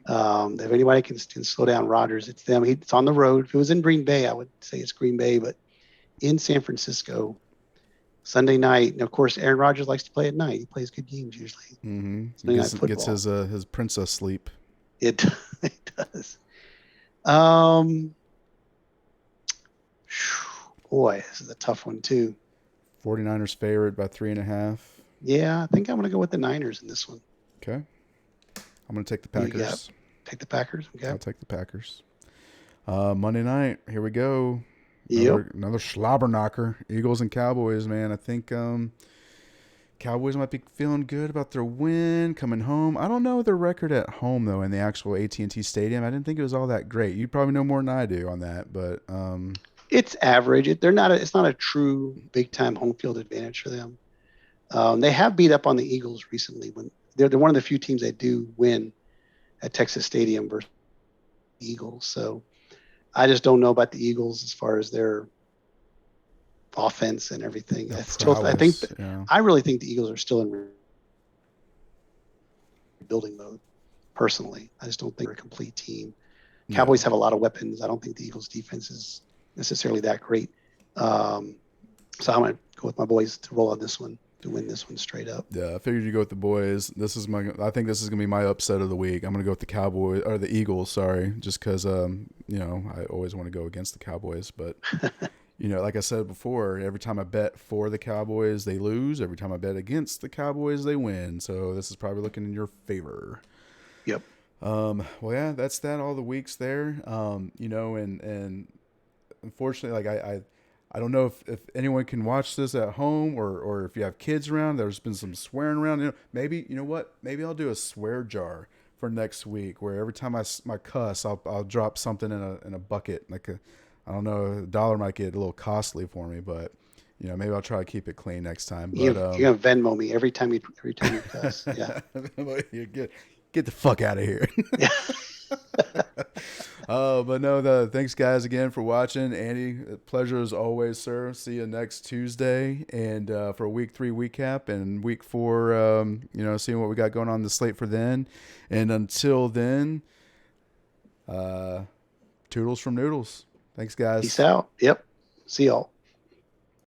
If anybody can slow down Rodgers, it's them. It's on the road. If it was in Green Bay, I would say it's Green Bay, but in San Francisco, Sunday night, and of course, Aaron Rodgers likes to play at night. He plays good games usually. Mm-hmm. He gets his princess sleep. It does. Boy, this is a tough one too. 49ers favorite by 3.5. Yeah, I think I'm going to go with the Niners in this one. Okay. I'm going to take the Packers. Take the Packers? Okay. I'll take the Packers. Monday night, here we go. Another slobber knocker. Eagles and Cowboys, man. I think Cowboys might be feeling good about their win coming home. I don't know their record at home, though, in the actual AT&T Stadium. I didn't think it was all that great. You probably know more than I do on that, but it's average. It's not a true big-time home field advantage for them. They have beat up on the Eagles recently. When they're one of the few teams that do win at Texas Stadium versus the Eagles. So I just don't know about the Eagles as far as their offense and everything. I really think the Eagles are still in rebuilding mode. Personally, I just don't think they're a complete team. No. Cowboys have a lot of weapons. I don't think the Eagles' defense is necessarily that great. So I'm going to go with my boys to roll on this one, to win this one straight up. Yeah, I figured you go with the boys. I think this is going to be my upset of the week. I'm going to go with the Cowboys, or the Eagles, sorry, just because, I always want to go against the Cowboys. But, like I said before, every time I bet for the Cowboys, they lose. Every time I bet against the Cowboys, they win. So this is probably looking in your favor. Yep. Well, yeah, that's that. All the weeks there. And unfortunately, I don't know if anyone can watch this at home or if you have kids around. There's been some swearing around. Maybe I'll do a swear jar for next week, where every time my cuss, I'll drop something in a bucket. Like I don't know, a dollar might get a little costly for me, but maybe I'll try to keep it clean next time. But You're gonna Venmo me every time you cuss. Yeah. you get the fuck out of here. Yeah. But no, thanks guys again for watching. Andy, pleasure as always, sir. See you next Tuesday, and for week 3 recap, and week 4, seeing what we got going on the slate for then. And until then, toodles from Noodles. Thanks, guys. Peace out. Yep. See y'all.